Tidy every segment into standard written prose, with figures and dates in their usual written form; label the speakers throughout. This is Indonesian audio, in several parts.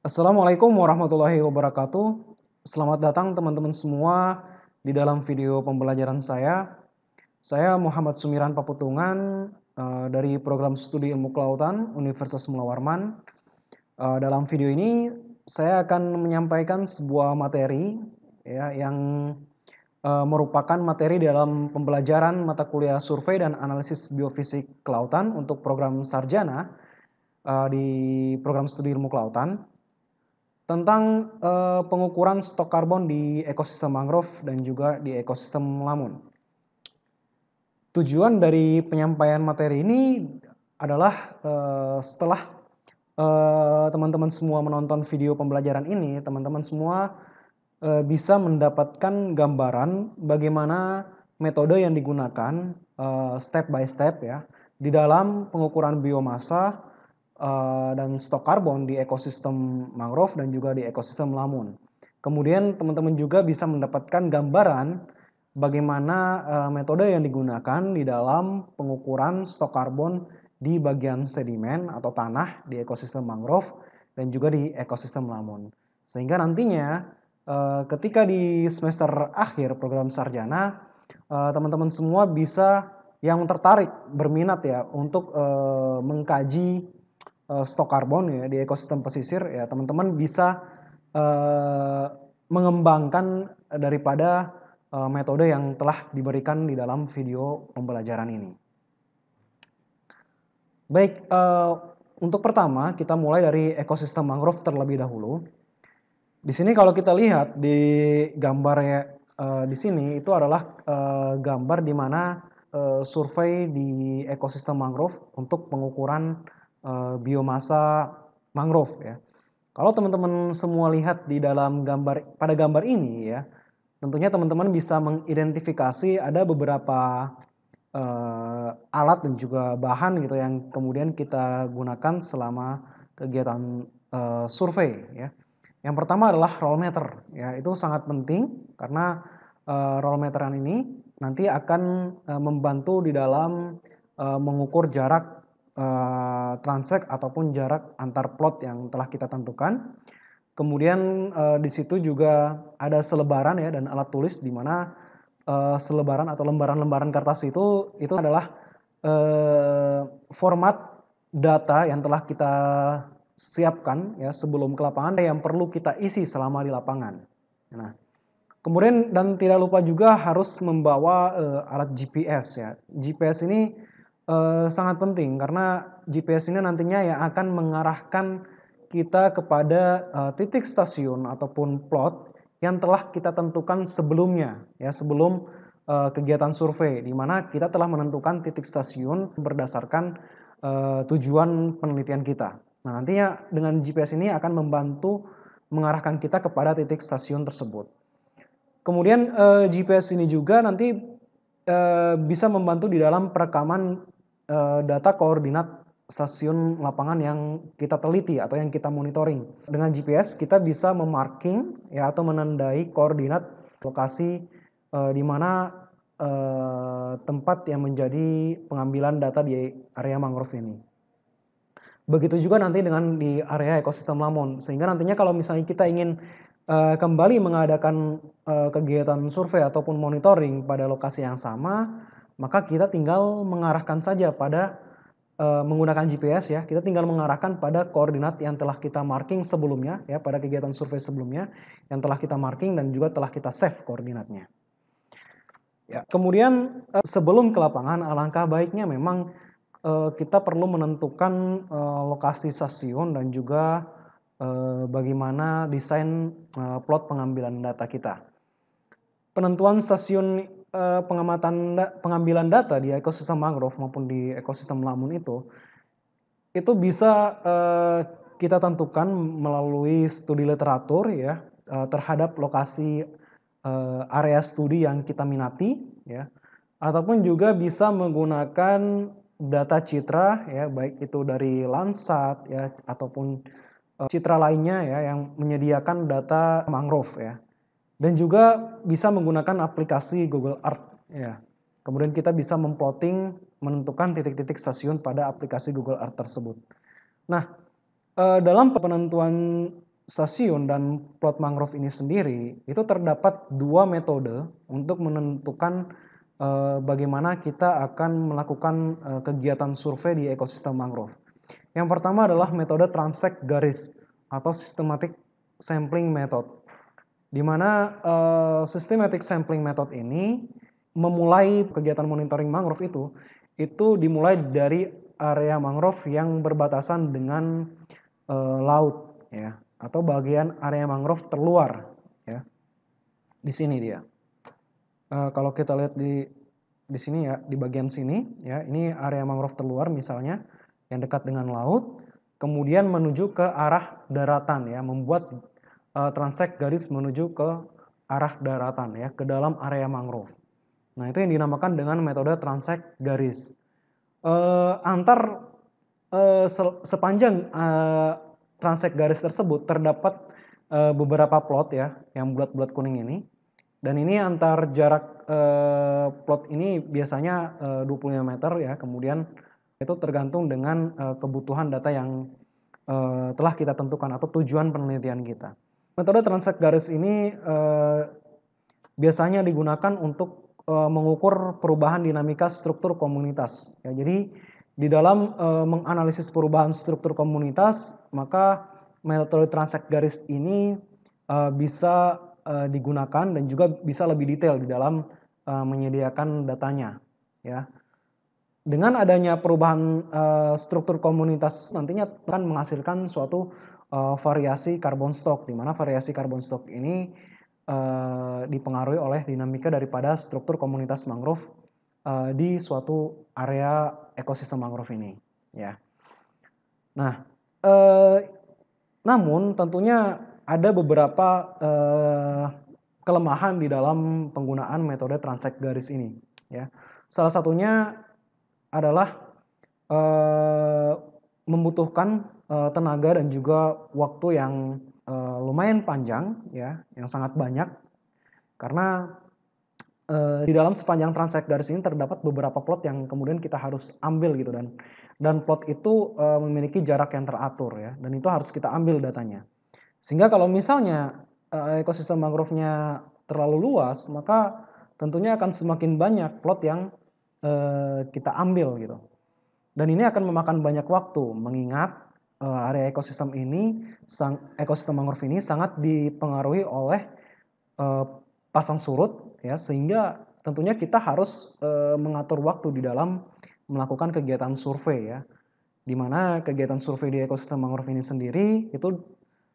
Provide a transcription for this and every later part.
Speaker 1: Assalamualaikum warahmatullahi wabarakatuh. Selamat datang teman-teman semua di dalam video pembelajaran saya. Saya Muhammad Sumiran Paputungan dari Program Studi Ilmu Kelautan Universitas Mula Warman. Dalam video ini saya akan menyampaikan sebuah materi ya, yang merupakan materi dalam pembelajaran mata kuliah survei dan analisis biofisik kelautan untuk program sarjana di Program Studi Ilmu Kelautan tentang pengukuran stok karbon di ekosistem mangrove dan juga di ekosistem lamun. Tujuan dari penyampaian materi ini adalah setelah teman-teman semua menonton video pembelajaran ini, teman-teman semua bisa mendapatkan gambaran bagaimana metode yang digunakan step by step ya di dalam pengukuran biomasa dan stok karbon di ekosistem mangrove dan juga di ekosistem lamun. Kemudian teman-teman juga bisa mendapatkan gambaran bagaimana metode yang digunakan di dalam pengukuran stok karbon di bagian sedimen atau tanah di ekosistem mangrove dan juga di ekosistem lamun. Sehingga nantinya ketika di semester akhir program sarjana, teman-teman semua bisa yang tertarik berminat ya untuk mengkaji stok karbon ya di ekosistem pesisir ya teman-teman bisa mengembangkan daripada metode yang telah diberikan di dalam video pembelajaran ini. Baik, untuk pertama kita mulai dari ekosistem mangrove terlebih dahulu. Di sini kalau kita lihat di gambarnya di sini itu adalah gambar di mana survei di ekosistem mangrove untuk pengukuran biomasa mangrove ya. Kalau teman-teman semua lihat di dalam pada gambar ini ya, tentunya teman-teman bisa mengidentifikasi ada beberapa alat dan juga bahan gitu yang kemudian kita gunakan selama kegiatan survei ya. Yang pertama adalah roll meter ya, itu sangat penting karena roll meteran ini nanti akan membantu di dalam mengukur jarak transect ataupun jarak antar plot yang telah kita tentukan. Kemudian di situ juga ada selebaran ya dan alat tulis di mana selebaran atau lembaran-lembaran kertas itu adalah format data yang telah kita siapkan ya sebelum ke lapangan yang perlu kita isi selama di lapangan. Nah, kemudian dan tidak lupa juga harus membawa alat GPS ya. GPS ini sangat penting karena GPS ini nantinya yang akan mengarahkan kita kepada titik stasiun ataupun plot yang telah kita tentukan sebelumnya ya sebelum kegiatan survei di mana kita telah menentukan titik stasiun berdasarkan tujuan penelitian kita. Nah, nantinya dengan GPS ini akan membantu mengarahkan kita kepada titik stasiun tersebut. Kemudian GPS ini juga nanti bisa membantu di dalam perekaman data koordinat stasiun lapangan yang kita teliti atau yang kita monitoring. Dengan GPS kita bisa memarking ya atau menandai koordinat lokasi di mana tempat yang menjadi pengambilan data di area mangrove ini. Begitu juga nanti dengan di area ekosistem lamun, sehingga nantinya kalau misalnya kita ingin kembali mengadakan kegiatan survei ataupun monitoring pada lokasi yang sama, maka kita tinggal mengarahkan saja pada menggunakan GPS ya, kita tinggal mengarahkan pada koordinat yang telah kita marking sebelumnya ya, pada kegiatan survei sebelumnya yang telah kita marking dan juga telah kita save koordinatnya. Ya, kemudian sebelum ke lapangan alangkah baiknya memang kita perlu menentukan lokasi stasiun dan juga bagaimana desain plot pengambilan data kita. Penentuan stasiun pengambilan data di ekosistem mangrove maupun di ekosistem lamun itu bisa kita tentukan melalui studi literatur ya terhadap lokasi area studi yang kita minati ya, ataupun juga bisa menggunakan data citra ya baik itu dari Landsat ya ataupun citra lainnya ya yang menyediakan data mangrove ya. Dan juga bisa menggunakan aplikasi Google Earth ya. Kemudian kita bisa memplotting menentukan titik-titik stasiun pada aplikasi Google Earth tersebut. Nah, dalam penentuan stasiun dan plot mangrove ini sendiri, itu terdapat dua metode untuk menentukan bagaimana kita akan melakukan kegiatan survei di ekosistem mangrove. Yang pertama adalah metode transect garis atau systematic sampling method, di mana systematic sampling method ini memulai kegiatan monitoring mangrove itu dimulai dari area mangrove yang berbatasan dengan laut, ya, atau bagian area mangrove terluar, ya. Di sini dia. Kalau kita lihat di sini ya, di bagian sini, ya, ini area mangrove terluar misalnya yang dekat dengan laut, kemudian menuju ke arah daratan, ya, membuat transect garis menuju ke arah daratan, ya, ke dalam area mangrove. Nah, itu yang dinamakan dengan metode transect garis. Sepanjang transect garis tersebut terdapat beberapa plot, ya, yang bulat-bulat kuning ini, dan ini antar jarak plot ini biasanya 25 meter, ya. Kemudian itu tergantung dengan kebutuhan data yang telah kita tentukan atau tujuan penelitian kita. Metode transect garis ini biasanya digunakan untuk mengukur perubahan dinamika struktur komunitas, ya. Jadi di dalam menganalisis perubahan struktur komunitas, maka metode transect garis ini bisa digunakan dan juga bisa lebih detail di dalam menyediakan datanya, ya. Dengan adanya perubahan struktur komunitas nantinya akan menghasilkan suatu variasi carbon stock, di mana variasi carbon stock ini dipengaruhi oleh dinamika daripada struktur komunitas mangrove di suatu area ekosistem mangrove ini, ya. Nah, namun tentunya ada beberapa kelemahan di dalam penggunaan metode transect garis ini, ya. Salah satunya adalah membutuhkan tenaga dan juga waktu yang lumayan panjang, ya, yang sangat banyak, karena di dalam sepanjang transect garis ini terdapat beberapa plot yang kemudian kita harus ambil gitu, dan plot itu memiliki jarak yang teratur, ya, dan itu harus kita ambil datanya. Sehingga kalau misalnya ekosistem mangrove-nya terlalu luas, maka tentunya akan semakin banyak plot yang kita ambil gitu. Dan ini akan memakan banyak waktu, mengingat area ekosistem mangrove ini sangat dipengaruhi oleh pasang surut, ya, sehingga tentunya kita harus mengatur waktu di dalam melakukan kegiatan survei, ya, di mana kegiatan survei di ekosistem mangrove ini sendiri itu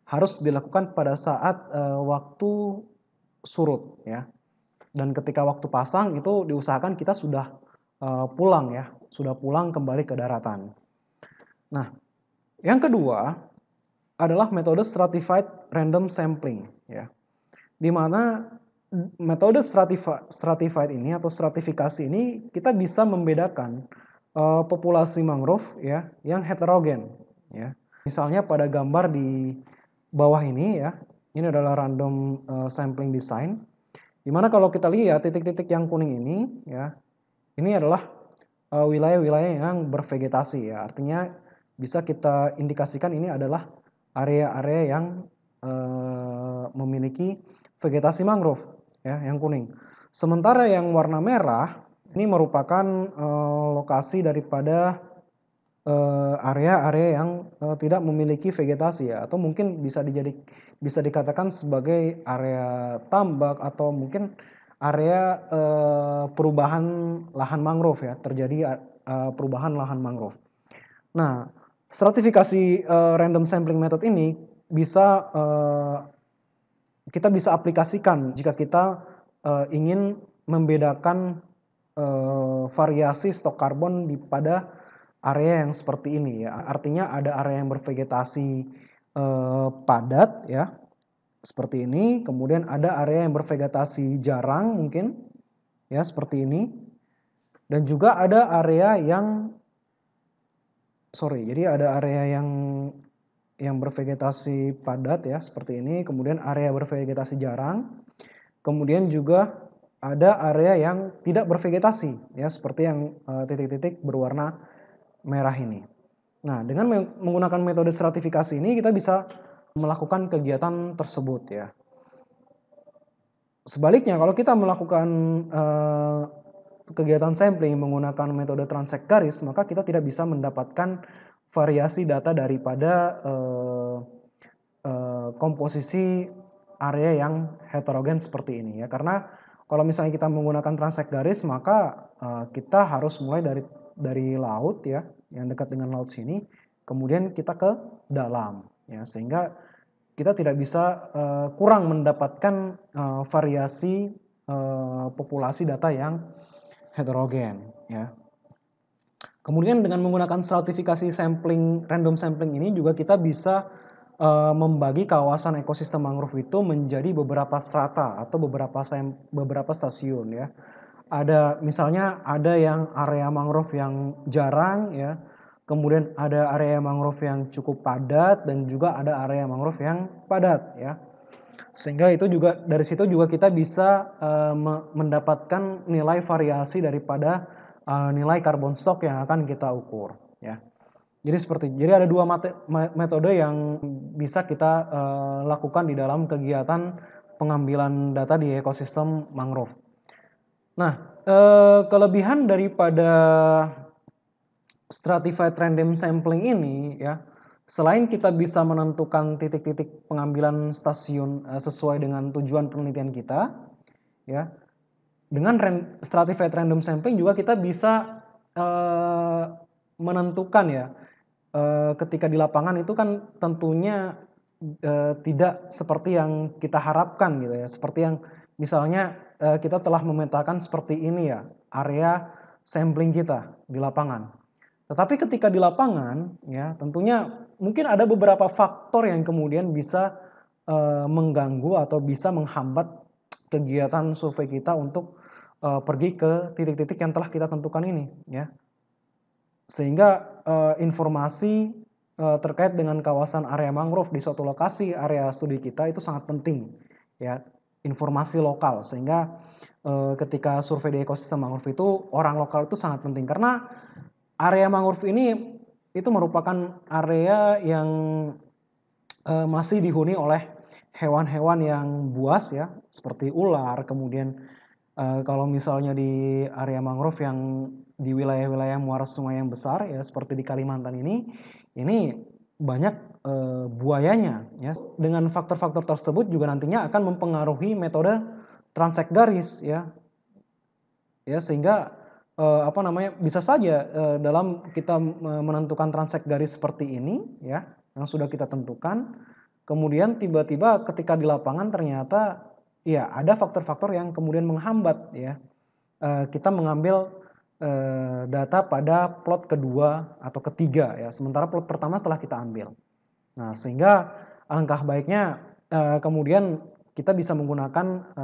Speaker 1: harus dilakukan pada saat waktu surut, ya, dan ketika waktu pasang itu diusahakan kita sudah pulang, ya, sudah pulang kembali ke daratan. Nah, yang kedua adalah metode stratified random sampling, ya, di mana metode stratified ini atau stratifikasi ini kita bisa membedakan populasi mangrove, ya, yang heterogen, ya. Misalnya pada gambar di bawah ini, ya, ini adalah random sampling design, di mana kalau kita lihat titik-titik yang kuning ini, ya, ini adalah wilayah-wilayah yang bervegetasi, ya. Artinya bisa kita indikasikan ini adalah area-area yang memiliki vegetasi mangrove, ya, yang kuning. Sementara yang warna merah ini merupakan lokasi daripada area-area yang tidak memiliki vegetasi, ya, atau mungkin bisa dikatakan sebagai area tambak atau mungkin area perubahan lahan mangrove, ya, terjadi perubahan lahan mangrove. Nah, stratifikasi random sampling method ini kita bisa aplikasikan jika kita ingin membedakan variasi stok karbon pada area yang seperti ini, ya. Artinya ada area yang bervegetasi padat, ya, seperti ini, kemudian ada area yang bervegetasi jarang mungkin, ya, seperti ini, dan juga ada area yang yang bervegetasi padat, ya, seperti ini, kemudian area bervegetasi jarang, kemudian juga ada area yang tidak bervegetasi, ya, seperti yang titik-titik berwarna merah ini. Nah, dengan menggunakan metode stratifikasi ini kita bisa melakukan kegiatan tersebut ya. Sebaliknya kalau kita melakukan kegiatan sampling menggunakan metode transek garis, maka kita tidak bisa mendapatkan variasi data daripada komposisi area yang heterogen seperti ini ya. Karena kalau misalnya kita menggunakan transek garis, maka kita harus mulai dari laut ya, yang dekat dengan laut sini, kemudian kita ke dalam ya, sehingga kita tidak bisa kurang mendapatkan variasi populasi data yang heterogen ya. Kemudian dengan menggunakan stratifikasi sampling, random sampling ini juga kita bisa membagi kawasan ekosistem mangrove itu menjadi beberapa strata atau beberapa stasiun ya. Misalnya ada yang area mangrove yang jarang ya. Kemudian ada area mangrove yang cukup padat dan juga ada area mangrove yang padat ya. Sehingga itu juga dari situ juga kita bisa mendapatkan nilai variasi daripada nilai carbon stock yang akan kita ukur ya. Jadi ada dua metode yang bisa kita lakukan di dalam kegiatan pengambilan data di ekosistem mangrove. Nah, kelebihan daripada stratified random sampling ini ya, selain kita bisa menentukan titik-titik pengambilan stasiun sesuai dengan tujuan penelitian kita, ya, dengan stratified random sampling juga kita bisa menentukan ya, ketika di lapangan itu kan tentunya tidak seperti yang kita harapkan gitu ya, seperti yang misalnya kita telah memetakan seperti ini ya area sampling kita di lapangan. Tetapi ketika di lapangan, ya tentunya mungkin ada beberapa faktor yang kemudian bisa mengganggu atau bisa menghambat kegiatan survei kita untuk pergi ke titik-titik yang telah kita tentukan ini, ya. Sehingga informasi terkait dengan kawasan area mangrove di suatu lokasi area studi kita itu sangat penting, ya. Informasi lokal, sehingga ketika survei di ekosistem mangrove itu orang lokal itu sangat penting karena area mangrove ini itu merupakan area yang masih dihuni oleh hewan-hewan yang buas ya, seperti ular. Kemudian kalau misalnya di area mangrove yang di wilayah-wilayah muara sungai yang besar ya, seperti di Kalimantan ini banyak buayanya ya. Dengan faktor-faktor tersebut juga nantinya akan mempengaruhi metode transek garis ya. Ya, sehingga bisa saja dalam kita menentukan transek garis seperti ini ya, yang sudah kita tentukan, kemudian tiba-tiba ketika di lapangan ternyata ya ada faktor-faktor yang kemudian menghambat ya kita mengambil data pada plot kedua atau ketiga ya, sementara plot pertama telah kita ambil. Nah, sehingga alangkah baiknya kemudian kita bisa menggunakan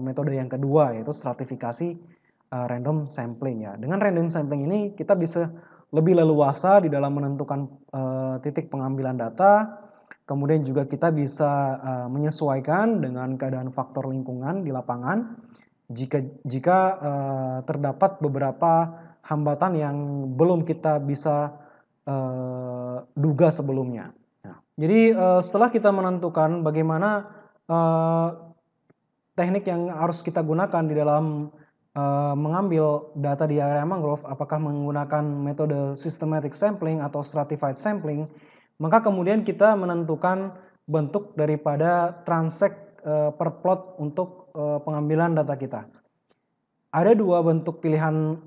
Speaker 1: metode yang kedua, yaitu stratifikasi random sampling ya. Dengan random sampling ini kita bisa lebih leluasa di dalam menentukan titik pengambilan data. Kemudian juga kita bisa menyesuaikan dengan keadaan faktor lingkungan di lapangan. Jika terdapat beberapa hambatan yang belum kita bisa duga sebelumnya. Nah, jadi setelah kita menentukan bagaimana teknik yang harus kita gunakan di dalam mengambil data di area mangrove, apakah menggunakan metode systematic sampling atau stratified sampling, maka kemudian kita menentukan bentuk daripada transek per plot untuk pengambilan data kita. Ada dua bentuk pilihan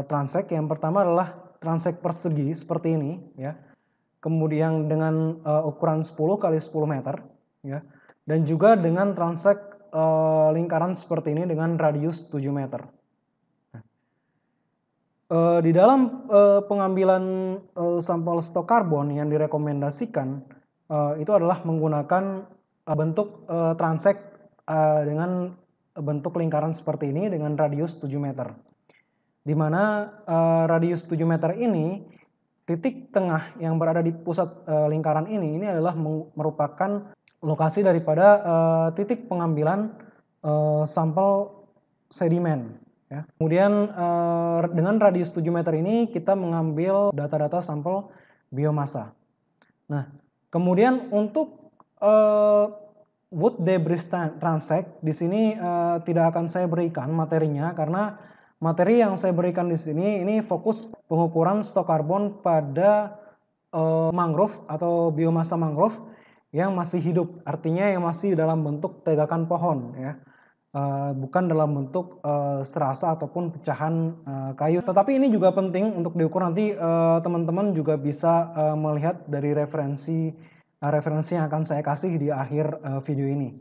Speaker 1: transek. Yang pertama adalah transek persegi seperti ini, ya. Kemudian dengan ukuran 10 kali 10 meter, ya. Dan juga dengan transek lingkaran seperti ini dengan radius 7 meter. Di dalam pengambilan sampel stok karbon yang direkomendasikan itu adalah menggunakan bentuk transek dengan bentuk lingkaran seperti ini dengan radius 7 meter. Di mana radius 7 meter ini, titik tengah yang berada di pusat lingkaran ini adalah merupakan lokasi daripada titik pengambilan sampel sedimen. Ya. Kemudian dengan radius 7 meter ini kita mengambil data-data sampel biomasa. Nah, kemudian untuk eh, wood debris transect di sini tidak akan saya berikan materinya karena materi yang saya berikan di sini ini fokus pengukuran stok karbon pada mangrove atau biomasa mangrove yang masih hidup, artinya yang masih dalam bentuk tegakan pohon ya. Bukan dalam bentuk serasa ataupun pecahan kayu. Tetapi ini juga penting untuk diukur, nanti teman-teman juga bisa melihat dari referensi yang akan saya kasih di akhir video ini.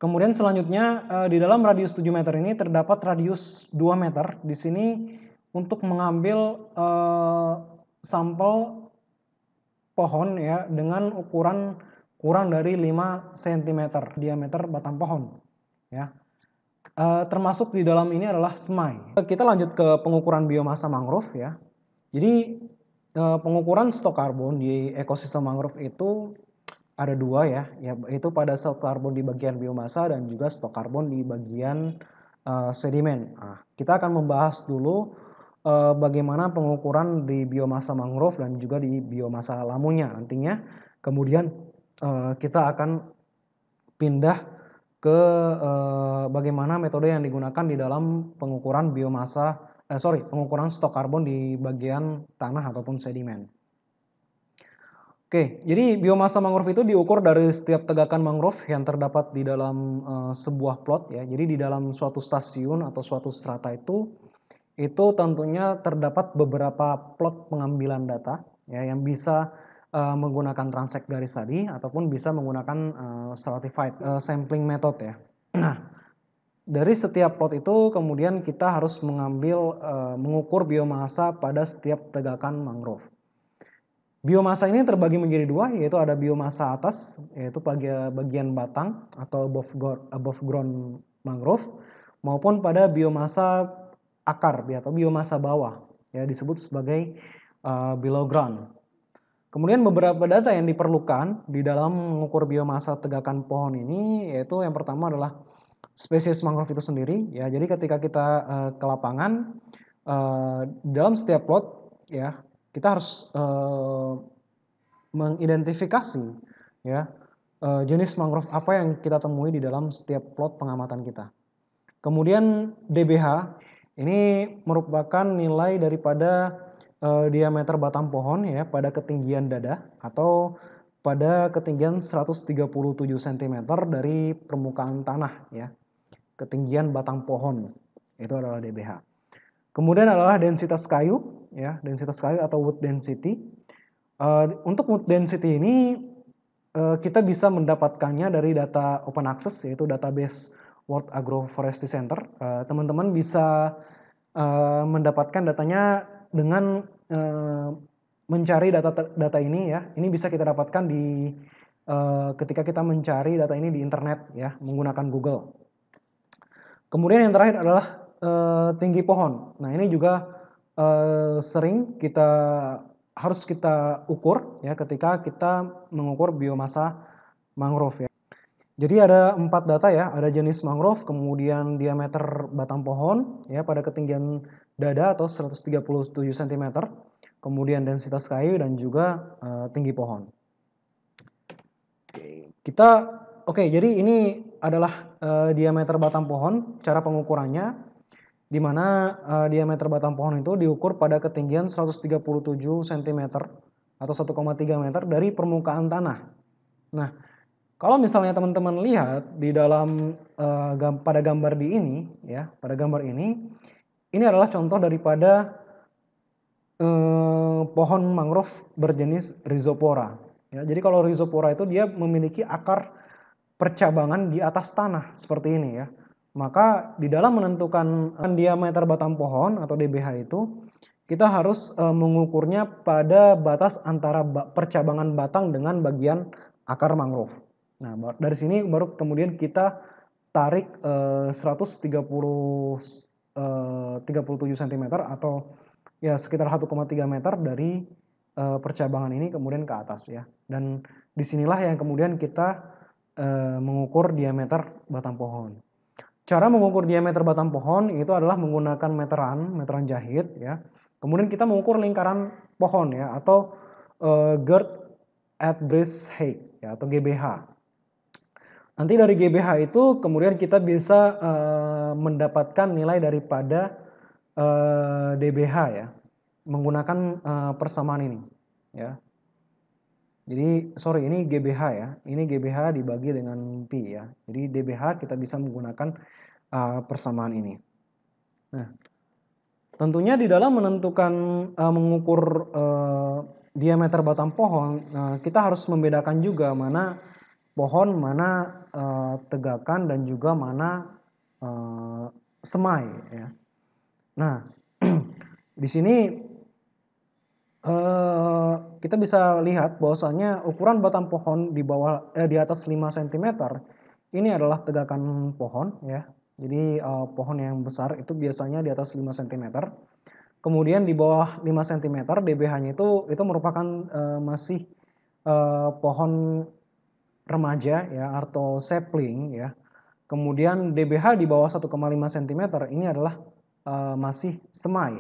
Speaker 1: Kemudian selanjutnya di dalam radius 7 meter ini terdapat radius 2 meter di sini untuk mengambil sampel pohon ya dengan ukuran kurang dari 5 cm diameter batang pohon ya. Termasuk di dalam ini adalah semai. Kita lanjut ke pengukuran biomasa mangrove ya. Jadi pengukuran stok karbon di ekosistem mangrove itu ada dua ya, yaitu pada stok karbon di bagian biomasa dan juga stok karbon di bagian sedimen. Nah, kita akan membahas dulu bagaimana pengukuran di biomasa mangrove dan juga di biomasa lamunya nantinya. Kemudian kita akan pindah ke bagaimana metode yang digunakan di dalam pengukuran pengukuran stok karbon di bagian tanah ataupun sedimen. Oke, jadi biomasa mangrove itu diukur dari setiap tegakan mangrove yang terdapat di dalam sebuah plot ya. Jadi di dalam suatu stasiun atau suatu strata itu tentunya terdapat beberapa plot pengambilan data ya yang bisa menggunakan transect garis tadi ataupun bisa menggunakan stratified sampling method ya. Nah, dari setiap plot itu kemudian kita harus mengukur biomasa pada setiap tegakan mangrove. Biomasa ini terbagi menjadi dua, yaitu ada biomasa atas, yaitu bagian batang atau above ground mangrove, maupun pada biomasa akar atau biomasa bawah, ya disebut sebagai below ground. Kemudian beberapa data yang diperlukan di dalam mengukur biomasa tegakan pohon ini, yaitu yang pertama adalah spesies mangrove itu sendiri, ya. Jadi ketika kita ke lapangan, dalam setiap plot, ya kita harus mengidentifikasi ya jenis mangrove apa yang kita temui di dalam setiap plot pengamatan kita. Kemudian DBH ini merupakan nilai daripada diameter batang pohon ya pada ketinggian dada atau pada ketinggian 137 cm dari permukaan tanah ya. Ketinggian batang pohon itu adalah DBH. Kemudian adalah densitas kayu ya, densitas kayu atau wood density. Untuk wood density ini kita bisa mendapatkannya dari data open access, yaitu database World Agroforestry Center. Teman-teman bisa mendapatkan datanya dengan mencari data ini ya. Ini bisa kita dapatkan di ketika kita mencari data ini di internet ya menggunakan Google. Kemudian yang terakhir adalah tinggi pohon. Nah, ini juga sering harus kita ukur ya ketika kita mengukur biomasa mangrove ya. Jadi ada 4 data ya, ada jenis mangrove, kemudian diameter batang pohon ya pada ketinggian dada atau 137 cm, kemudian densitas kayu dan juga tinggi pohon. Oke, jadi ini adalah diameter batang pohon, cara pengukurannya, di mana diameter batang pohon itu diukur pada ketinggian 137 cm atau 1,3 meter dari permukaan tanah. Nah, kalau misalnya teman-teman lihat di dalam pada gambar ini adalah contoh daripada pohon mangrove berjenis Rhizopora. Ya, jadi kalau Rhizopora itu dia memiliki akar percabangan di atas tanah seperti ini ya. Maka di dalam menentukan diameter batang pohon atau DBH itu kita harus mengukurnya pada batas antara percabangan batang dengan bagian akar mangrove. Nah, dari sini baru kemudian kita tarik 137 cm atau ya sekitar 1,3 meter dari percabangan ini kemudian ke atas ya. Dan disinilah yang kemudian kita mengukur diameter batang pohon. Cara mengukur diameter batang pohon itu adalah menggunakan meteran jahit ya. Kemudian kita mengukur lingkaran pohon ya atau girth average height ya, atau GBH. Nanti dari GBH itu kemudian kita bisa mendapatkan nilai daripada DBH ya, menggunakan persamaan ini ya. Jadi sorry, ini GBH ya, ini GBH dibagi dengan pi ya. Jadi DBH kita bisa menggunakan persamaan ini. Nah, tentunya di dalam menentukan mengukur diameter batang pohon, kita harus membedakan juga mana pohon, mana tegakan, dan juga mana semai ya. Nah, di sini kita bisa lihat bahwasanya ukuran batang pohon di atas 5 cm ini adalah tegakan pohon ya. Jadi pohon yang besar itu biasanya di atas 5 cm. Kemudian di bawah 5 cm DBH-nya itu merupakan masih pohon remaja ya, atau sapling ya. Kemudian DBH di bawah 1,5 cm ini adalah masih semai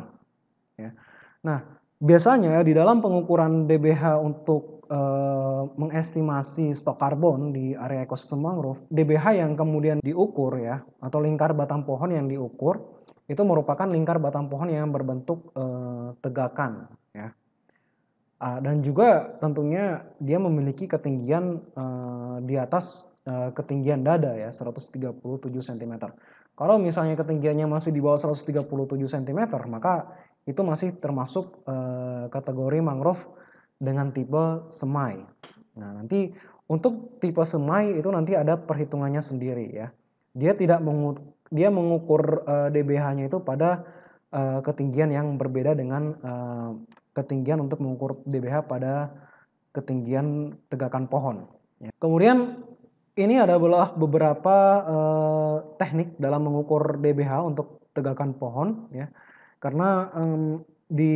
Speaker 1: ya. Nah, biasanya di dalam pengukuran DBH untuk mengestimasi stok karbon di area ekosistem mangrove, DBH yang kemudian diukur ya, atau lingkar batang pohon yang diukur itu merupakan lingkar batang pohon yang berbentuk tegakan ya. Dan juga tentunya dia memiliki ketinggian di atas ketinggian dada ya, 137 cm. Kalau misalnya ketinggiannya masih di bawah 137 cm, maka itu masih termasuk kategori mangrove dengan tipe semai. Nah, nanti untuk tipe semai itu nanti ada perhitungannya sendiri ya. Dia mengukur DBH-nya itu pada ketinggian yang berbeda dengan ketinggian untuk mengukur DBH pada ketinggian tegakan pohon. Kemudian ini adalah beberapa teknik dalam mengukur DBH untuk tegakan pohon ya. Karena di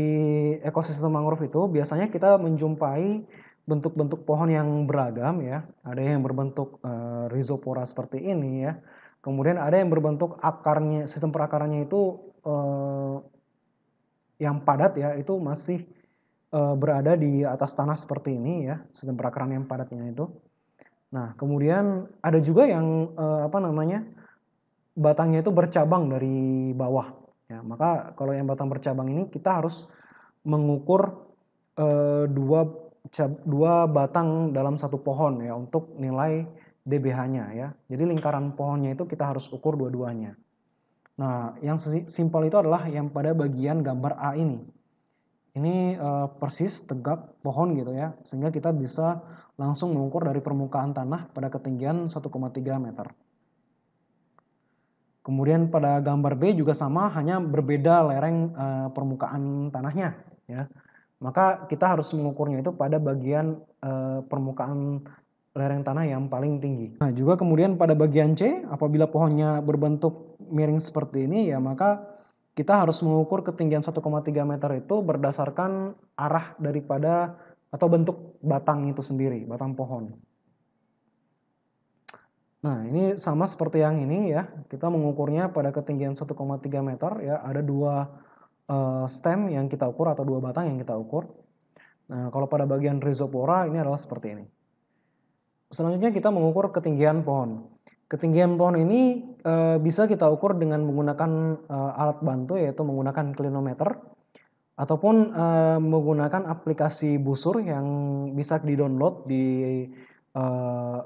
Speaker 1: ekosistem mangrove itu biasanya kita menjumpai bentuk-bentuk pohon yang beragam ya. Ada yang berbentuk rhizopora seperti ini ya. Kemudian ada yang berbentuk akarnya, sistem perakarannya itu yang padat ya, itu masih berada di atas tanah seperti ini ya, sistem perakaran yang padatnya itu. Nah, kemudian ada juga yang batangnya itu bercabang dari bawah ya. Maka kalau yang batang bercabang ini kita harus mengukur dua batang dalam satu pohon ya untuk nilai DBH-nya ya. Jadi lingkaran pohonnya itu kita harus ukur dua-duanya. Nah, yang simpel itu adalah yang pada bagian gambar A ini. Ini persis tegak pohon gitu ya, sehingga kita bisa langsung mengukur dari permukaan tanah pada ketinggian 1,3 meter. Kemudian pada gambar B juga sama, hanya berbeda lereng permukaan tanahnya ya. Maka kita harus mengukurnya itu pada bagian permukaan lereng tanah yang paling tinggi. Nah, juga kemudian pada bagian C, apabila pohonnya berbentuk miring seperti ini ya, maka kita harus mengukur ketinggian 1,3 meter itu berdasarkan arah daripada atau bentuk batang itu sendiri, batang pohon. Nah, ini sama seperti yang ini ya, kita mengukurnya pada ketinggian 1,3 meter ya, ada dua stem yang kita ukur atau dua batang yang kita ukur. Nah, kalau pada bagian rhizopora ini adalah seperti ini. Selanjutnya kita mengukur ketinggian pohon. Ketinggian pohon ini bisa kita ukur dengan menggunakan alat bantu, yaitu menggunakan klinometer ataupun menggunakan aplikasi busur yang bisa di-download di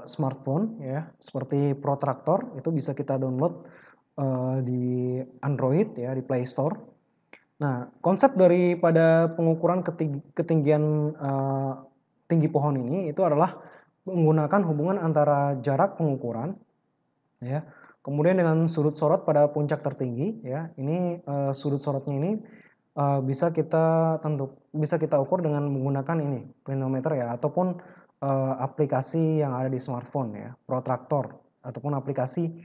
Speaker 1: smartphone ya, seperti Protractor. Itu bisa kita download di Android ya, di Play Store. Nah, konsep daripada pengukuran ketinggian tinggi pohon ini itu adalah menggunakan hubungan antara jarak pengukuran ya, kemudian dengan sudut sorot pada puncak tertinggi ya. Ini sudut sorotnya ini bisa kita ukur dengan menggunakan ini klinometer ya, ataupun aplikasi yang ada di smartphone ya, Protractor ataupun aplikasi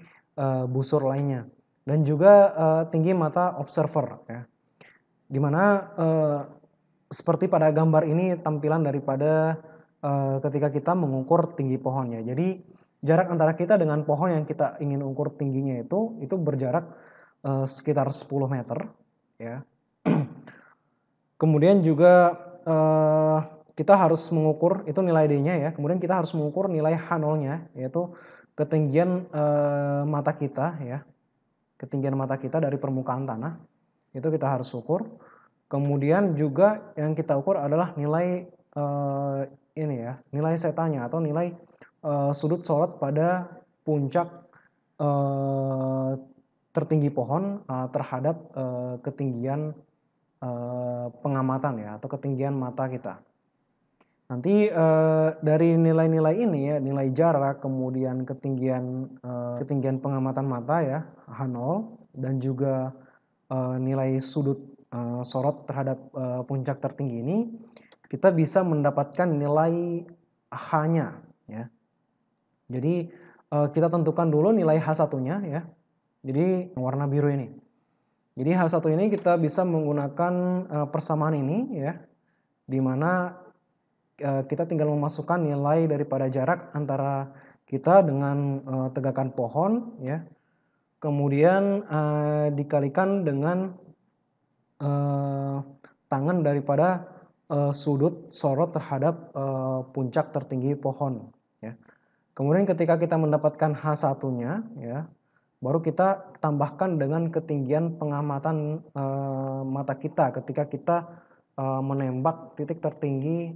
Speaker 1: busur lainnya, dan juga tinggi mata observer ya, dimana seperti pada gambar ini tampilan daripada ketika kita mengukur tinggi pohonnya. Jadi jarak antara kita dengan pohon yang kita ingin ukur tingginya itu berjarak sekitar 10 meter ya. Kemudian juga kita harus mengukur itu nilai D-nya ya. Kemudian kita harus mengukur nilai H0-nya, yaitu ketinggian mata kita ya. Ketinggian mata kita dari permukaan tanah. Itu kita harus ukur. Kemudian juga yang kita ukur adalah nilai ini ya, nilai setanya atau nilai sudut sorot pada puncak tertinggi pohon terhadap ketinggian pengamatan ya atau ketinggian mata kita. Nanti dari nilai-nilai ini ya, nilai jarak, kemudian ketinggian pengamatan mata ya, H0 dan juga nilai sudut sorot terhadap puncak tertinggi ini, kita bisa mendapatkan nilai H-nya ya. Jadi kita tentukan dulu nilai H1-nya ya. Jadi warna biru ini. Jadi H1 ini kita bisa menggunakan persamaan ini ya, di mana kita tinggal memasukkan nilai daripada jarak antara kita dengan tegakan pohon ya. Kemudian dikalikan dengan tangan daripada sudut sorot terhadap puncak tertinggi pohon ya. Kemudian ketika kita mendapatkan H1-nya ya, baru kita tambahkan dengan ketinggian pengamatan mata kita ketika kita menembak titik tertinggi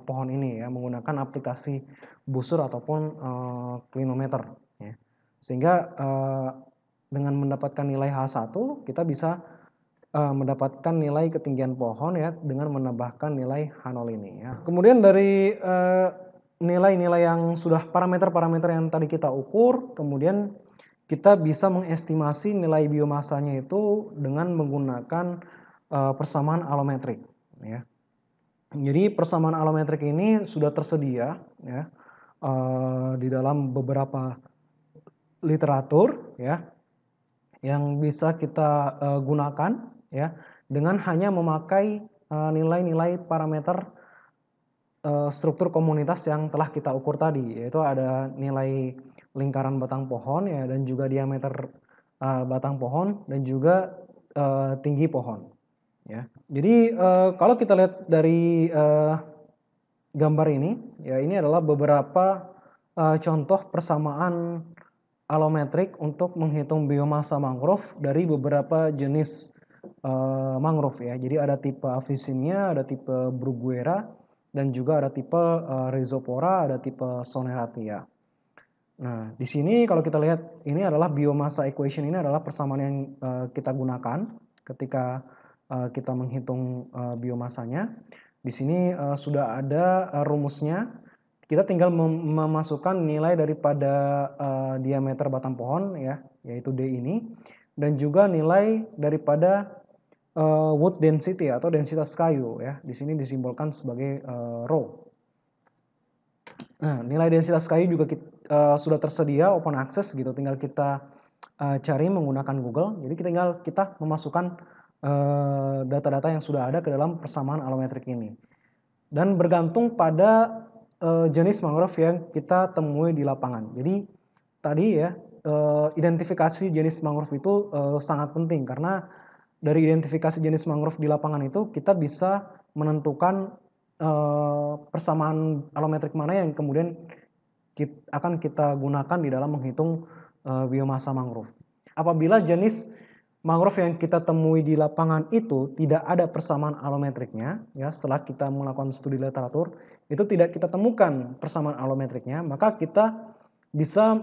Speaker 1: pohon ini ya menggunakan aplikasi busur ataupun klinometer ya. Sehingga dengan mendapatkan nilai H1 kita bisa mendapatkan nilai ketinggian pohon ya dengan menambahkan nilai H0 ini ya. Kemudian dari nilai-nilai yang sudah parameter-parameter yang tadi kita ukur, kemudian kita bisa mengestimasi nilai biomasanya itu dengan menggunakan persamaan alometrik ya. Jadi persamaan alometrik ini sudah tersedia ya di dalam beberapa literatur ya yang bisa kita gunakan ya dengan hanya memakai nilai-nilai parameter struktur komunitas yang telah kita ukur tadi, yaitu ada nilai lingkaran batang pohon ya dan juga diameter batang pohon dan juga tinggi pohon ya. Jadi kalau kita lihat dari gambar ini ya, ini adalah beberapa contoh persamaan alometrik untuk menghitung biomasa mangrove dari beberapa jenis mangrove ya. Jadi ada tipe Avicennia, ada tipe Bruguera, dan juga ada tipe Rhizopora, ada tipe Soneratia. Nah, di sini kalau kita lihat ini adalah biomasa equation, ini adalah persamaan yang kita gunakan ketika kita menghitung biomasanya. Di sini sudah ada rumusnya. Kita tinggal memasukkan nilai daripada diameter batang pohon ya, yaitu D ini, dan juga nilai daripada wood density atau densitas kayu ya. Di sini disimbolkan sebagai rho. Nah, nilai densitas kayu juga sudah tersedia open access gitu, tinggal kita cari menggunakan Google. Jadi tinggal kita memasukkan data-data yang sudah ada ke dalam persamaan alometrik ini. Dan bergantung pada jenis mangrove yang kita temui di lapangan. Jadi tadi ya identifikasi jenis mangrove itu sangat penting karena dari identifikasi jenis mangrove di lapangan itu kita bisa menentukan persamaan alometrik mana yang kemudian akan kita gunakan di dalam menghitung biomasa mangrove. Apabila jenis mangrove yang kita temui di lapangan itu tidak ada persamaan alometriknya, ya setelah kita melakukan studi literatur itu tidak kita temukan persamaan alometriknya, maka kita bisa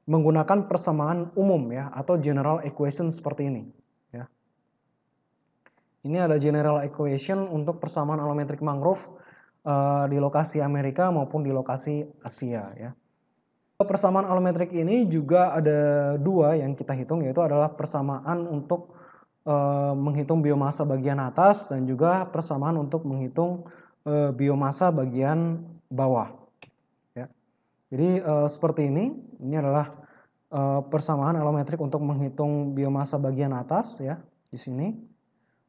Speaker 1: menggunakan persamaan umum ya atau general equation seperti ini. Ya. Ini ada general equation untuk persamaan alometrik mangrove di lokasi Amerika maupun di lokasi Asia ya. Persamaan alometrik ini juga ada dua yang kita hitung, yaitu adalah persamaan untuk menghitung biomasa bagian atas dan juga persamaan untuk menghitung biomasa bagian bawah. Ya. Jadi seperti ini adalah persamaan alometrik untuk menghitung biomasa bagian atas ya di sini.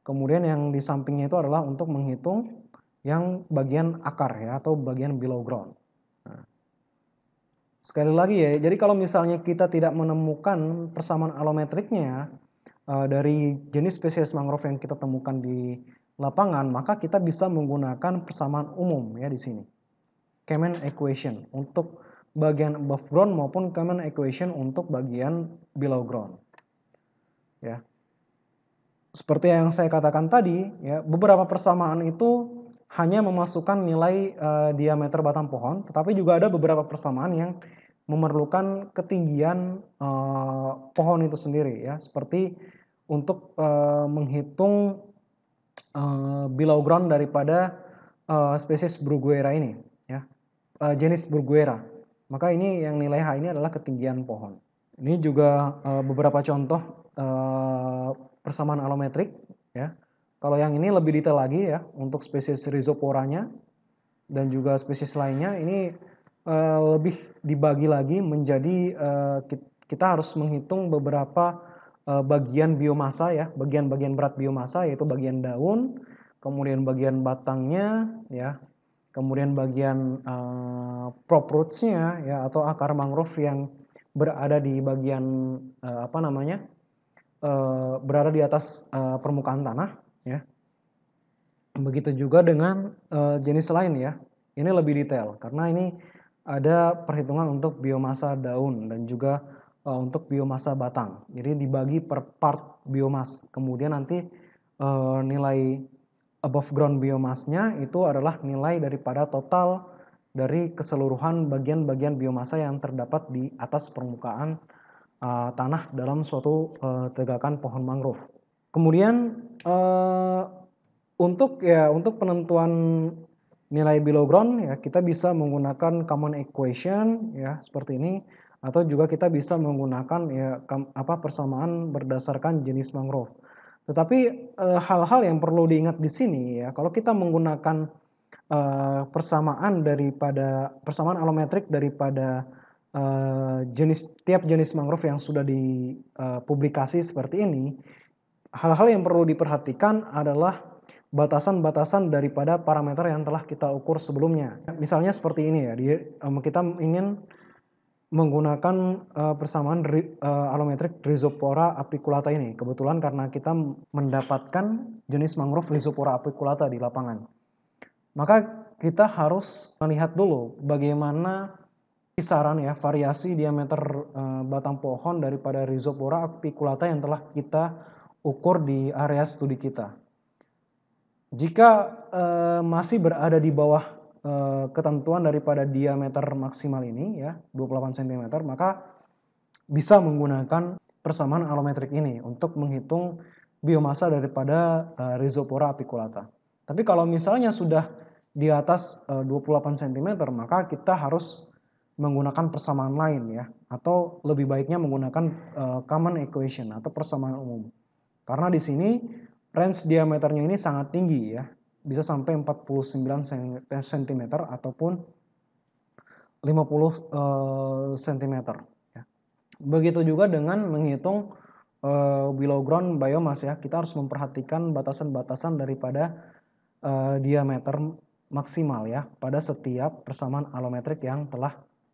Speaker 1: Kemudian yang di sampingnya itu adalah untuk menghitung yang bagian akar ya atau bagian below ground. Nah, sekali lagi ya, jadi kalau misalnya kita tidak menemukan persamaan alometriknya dari jenis spesies mangrove yang kita temukan di lapangan, maka kita bisa menggunakan persamaan umum ya di sini. Kalman equation untuk bagian above ground maupun Kalman equation untuk bagian below ground. Ya. Seperti yang saya katakan tadi, ya, beberapa persamaan itu hanya memasukkan nilai diameter batang pohon, tetapi juga ada beberapa persamaan yang memerlukan ketinggian pohon itu sendiri, ya, seperti untuk menghitung below ground daripada spesies Bruguera ini, ya, jenis Bruguera. Maka ini yang nilai H ini adalah ketinggian pohon. Ini juga beberapa contoh persamaan alometrik, ya. Kalau yang ini lebih detail lagi ya untuk spesies Rhizophoranya dan juga spesies lainnya ini lebih dibagi lagi menjadi kita harus menghitung beberapa bagian biomasa ya, bagian-bagian berat biomasa yaitu bagian daun, kemudian bagian batangnya ya, kemudian bagian prop roots-nya ya atau akar mangrove yang berada di bagian berada di atas permukaan tanah ya. Begitu juga dengan jenis lain ya. Ini lebih detail karena ini ada perhitungan untuk biomasa daun dan juga untuk biomasa batang. Jadi dibagi per part biomas. Kemudian nanti nilai above ground biomasnya itu adalah nilai daripada total dari keseluruhan bagian-bagian biomasa yang terdapat di atas permukaan tanah dalam suatu tegakan pohon mangrove. Kemudian untuk penentuan nilai below ground ya kita bisa menggunakan common equation ya seperti ini atau juga kita bisa menggunakan ya persamaan berdasarkan jenis mangrove. Tetapi hal-hal yang perlu diingat di sini ya kalau kita menggunakan persamaan alometrik daripada tiap jenis mangrove yang sudah dipublikasi seperti ini, hal-hal yang perlu diperhatikan adalah batasan-batasan daripada parameter yang telah kita ukur sebelumnya. Misalnya seperti ini ya, kita ingin menggunakan persamaan alometrik Rhizophora apiculata ini. Kebetulan karena kita mendapatkan jenis mangrove Rhizophora apiculata di lapangan. Maka kita harus melihat dulu bagaimana kisaran ya variasi diameter batang pohon daripada Rhizophora apiculata yang telah kita ukur di area studi kita. Jika masih berada di bawah ketentuan daripada diameter maksimal ini ya 28 cm, maka bisa menggunakan persamaan alometrik ini untuk menghitung biomasa daripada Rhizophora apiculata. Tapi kalau misalnya sudah di atas 28 cm, maka kita harus menggunakan persamaan lain ya, atau lebih baiknya menggunakan common equation atau persamaan umum. Karena di sini range diameternya ini sangat tinggi ya, bisa sampai 49 cm ataupun 50 cm. Ya. Begitu juga dengan menghitung below ground biomass ya, kita harus memperhatikan batasan-batasan daripada diameter maksimal ya pada setiap persamaan alometrik yang telah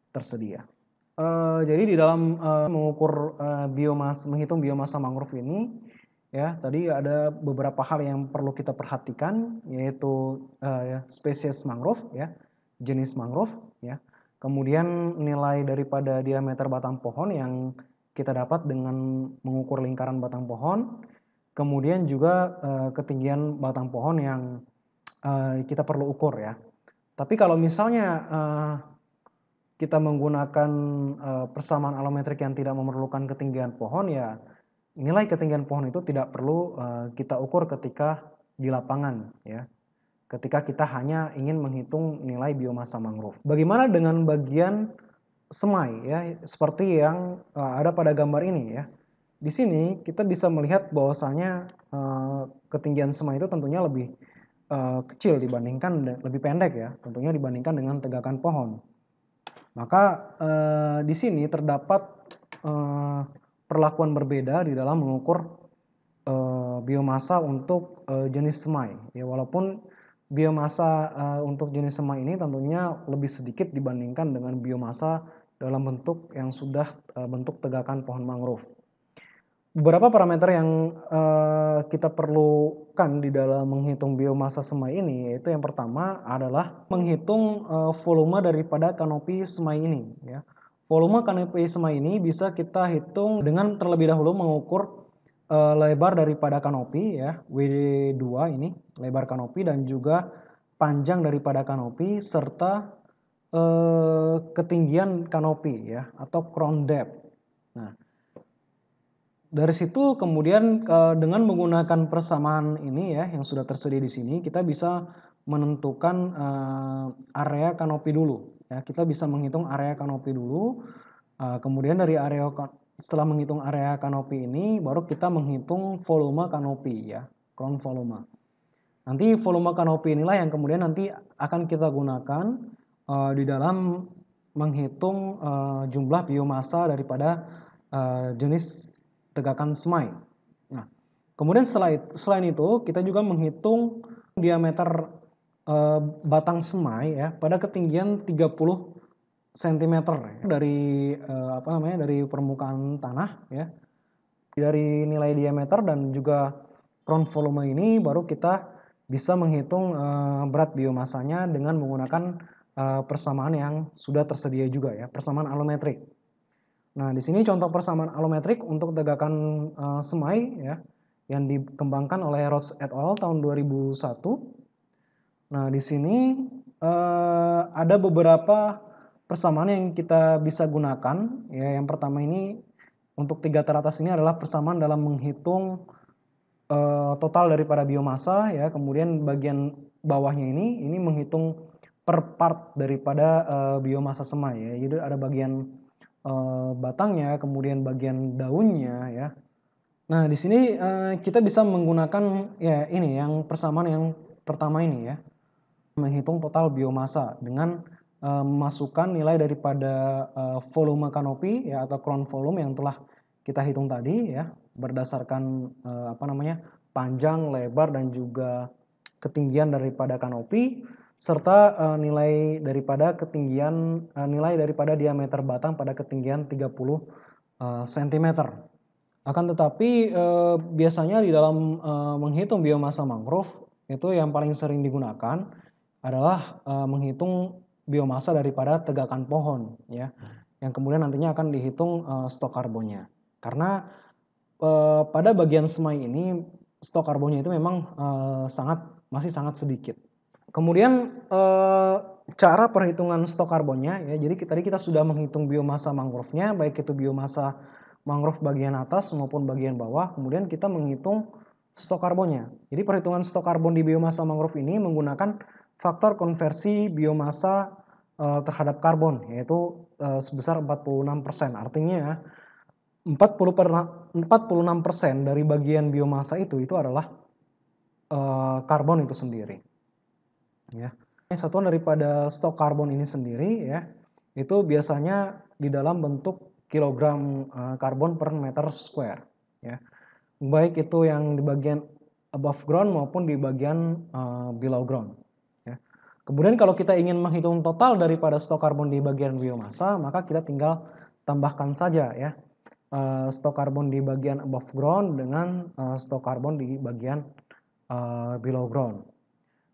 Speaker 1: tersedia. Jadi di dalam mengukur menghitung biomasa mangrove ini ya tadi ada beberapa hal yang perlu kita perhatikan yaitu spesies mangrove ya, jenis mangrove ya. Kemudian nilai daripada diameter batang pohon yang kita dapat dengan mengukur lingkaran batang pohon. Kemudian juga ketinggian batang pohon yang kita perlu ukur ya. Tapi kalau misalnya kita menggunakan persamaan alometrik yang tidak memerlukan ketinggian pohon ya nilai ketinggian pohon itu tidak perlu kita ukur ketika di lapangan ya. Ketika kita hanya ingin menghitung nilai biomasa mangrove. Bagaimana dengan bagian semai ya seperti yang ada pada gambar ini ya. Di sini kita bisa melihat bahwasanya ketinggian semai itu tentunya lebih kecil dibandingkan lebih pendek ya, tentunya dibandingkan dengan tegakan pohon. Maka di sini terdapat perlakuan berbeda di dalam mengukur biomasa untuk jenis semai. Ya, walaupun biomasa untuk jenis semai ini tentunya lebih sedikit dibandingkan dengan biomasa dalam bentuk yang sudah bentuk tegakan pohon mangrove. beberapa parameter yang kita perlukan di dalam menghitung biomasa semai ini, yaitu yang pertama adalah menghitung volume daripada kanopi semai ini, ya. Volume kanopi semai ini bisa kita hitung dengan terlebih dahulu mengukur lebar daripada kanopi, ya, WD2 ini, lebar kanopi, dan juga panjang daripada kanopi, serta ketinggian kanopi, ya, atau crown depth. Nah, dari situ kemudian dengan menggunakan persamaan ini, ya, yang sudah tersedia di sini, kita bisa menentukan area kanopi dulu, ya. Kita bisa menghitung area kanopi dulu. Kemudian dari setelah menghitung area kanopi ini, baru kita menghitung volume kanopi, ya, crown volume. Nanti volume kanopi inilah yang kemudian nanti akan kita gunakan di dalam menghitung jumlah biomasa daripada jenis tegakan semai. Nah, kemudian selain itu kita juga menghitung diameter batang semai, ya, pada ketinggian 30 cm dari dari permukaan tanah, ya. Dari nilai diameter dan juga crown volume ini baru kita bisa menghitung berat biomasanya dengan menggunakan persamaan yang sudah tersedia juga, ya, persamaan alometrik. Nah, di sini contoh persamaan alometrik untuk tegakan semai, ya, yang dikembangkan oleh Roth et al. Tahun 2001. Nah, di sini ada beberapa persamaan yang kita bisa gunakan, ya. Yang pertama ini untuk 3 teratas ini adalah persamaan dalam menghitung total daripada biomasa, ya. Kemudian bagian bawahnya ini menghitung per part daripada biomasa semai, ya. Jadi ada bagian batangnya, kemudian bagian daunnya, ya. Nah, di sini kita bisa menggunakan, ya, ini yang persamaan yang pertama ini, ya, menghitung total biomasa dengan memasukkan nilai daripada volume kanopi, ya, atau crown volume yang telah kita hitung tadi, ya, berdasarkan panjang, lebar, dan juga ketinggian daripada kanopi, serta nilai daripada diameter batang pada ketinggian 30 cm. Akan tetapi biasanya di dalam menghitung biomasa mangrove itu yang paling sering digunakan adalah menghitung biomasa daripada tegakan pohon, ya, yang kemudian nantinya akan dihitung stok karbonnya. Karena pada bagian semai ini stok karbonnya itu memang masih sangat sedikit. Kemudian cara perhitungan stok karbonnya, ya, jadi tadi kita sudah menghitung biomasa mangrove-nya, baik itu biomasa mangrove bagian atas maupun bagian bawah, kemudian kita menghitung stok karbonnya. Jadi perhitungan stok karbon di biomasa mangrove ini menggunakan faktor konversi biomasa terhadap karbon, yaitu sebesar 46%. Artinya 46% dari bagian biomasa itu adalah karbon itu sendiri, ya. Satuan daripada stok karbon ini sendiri, ya, itu biasanya di dalam bentuk kilogram karbon per meter square, ya. Baik itu yang di bagian above ground maupun di bagian below ground, ya. Kemudian kalau kita ingin menghitung total daripada stok karbon di bagian biomasa, maka kita tinggal tambahkan saja, ya, stok karbon di bagian above ground dengan stok karbon di bagian below ground.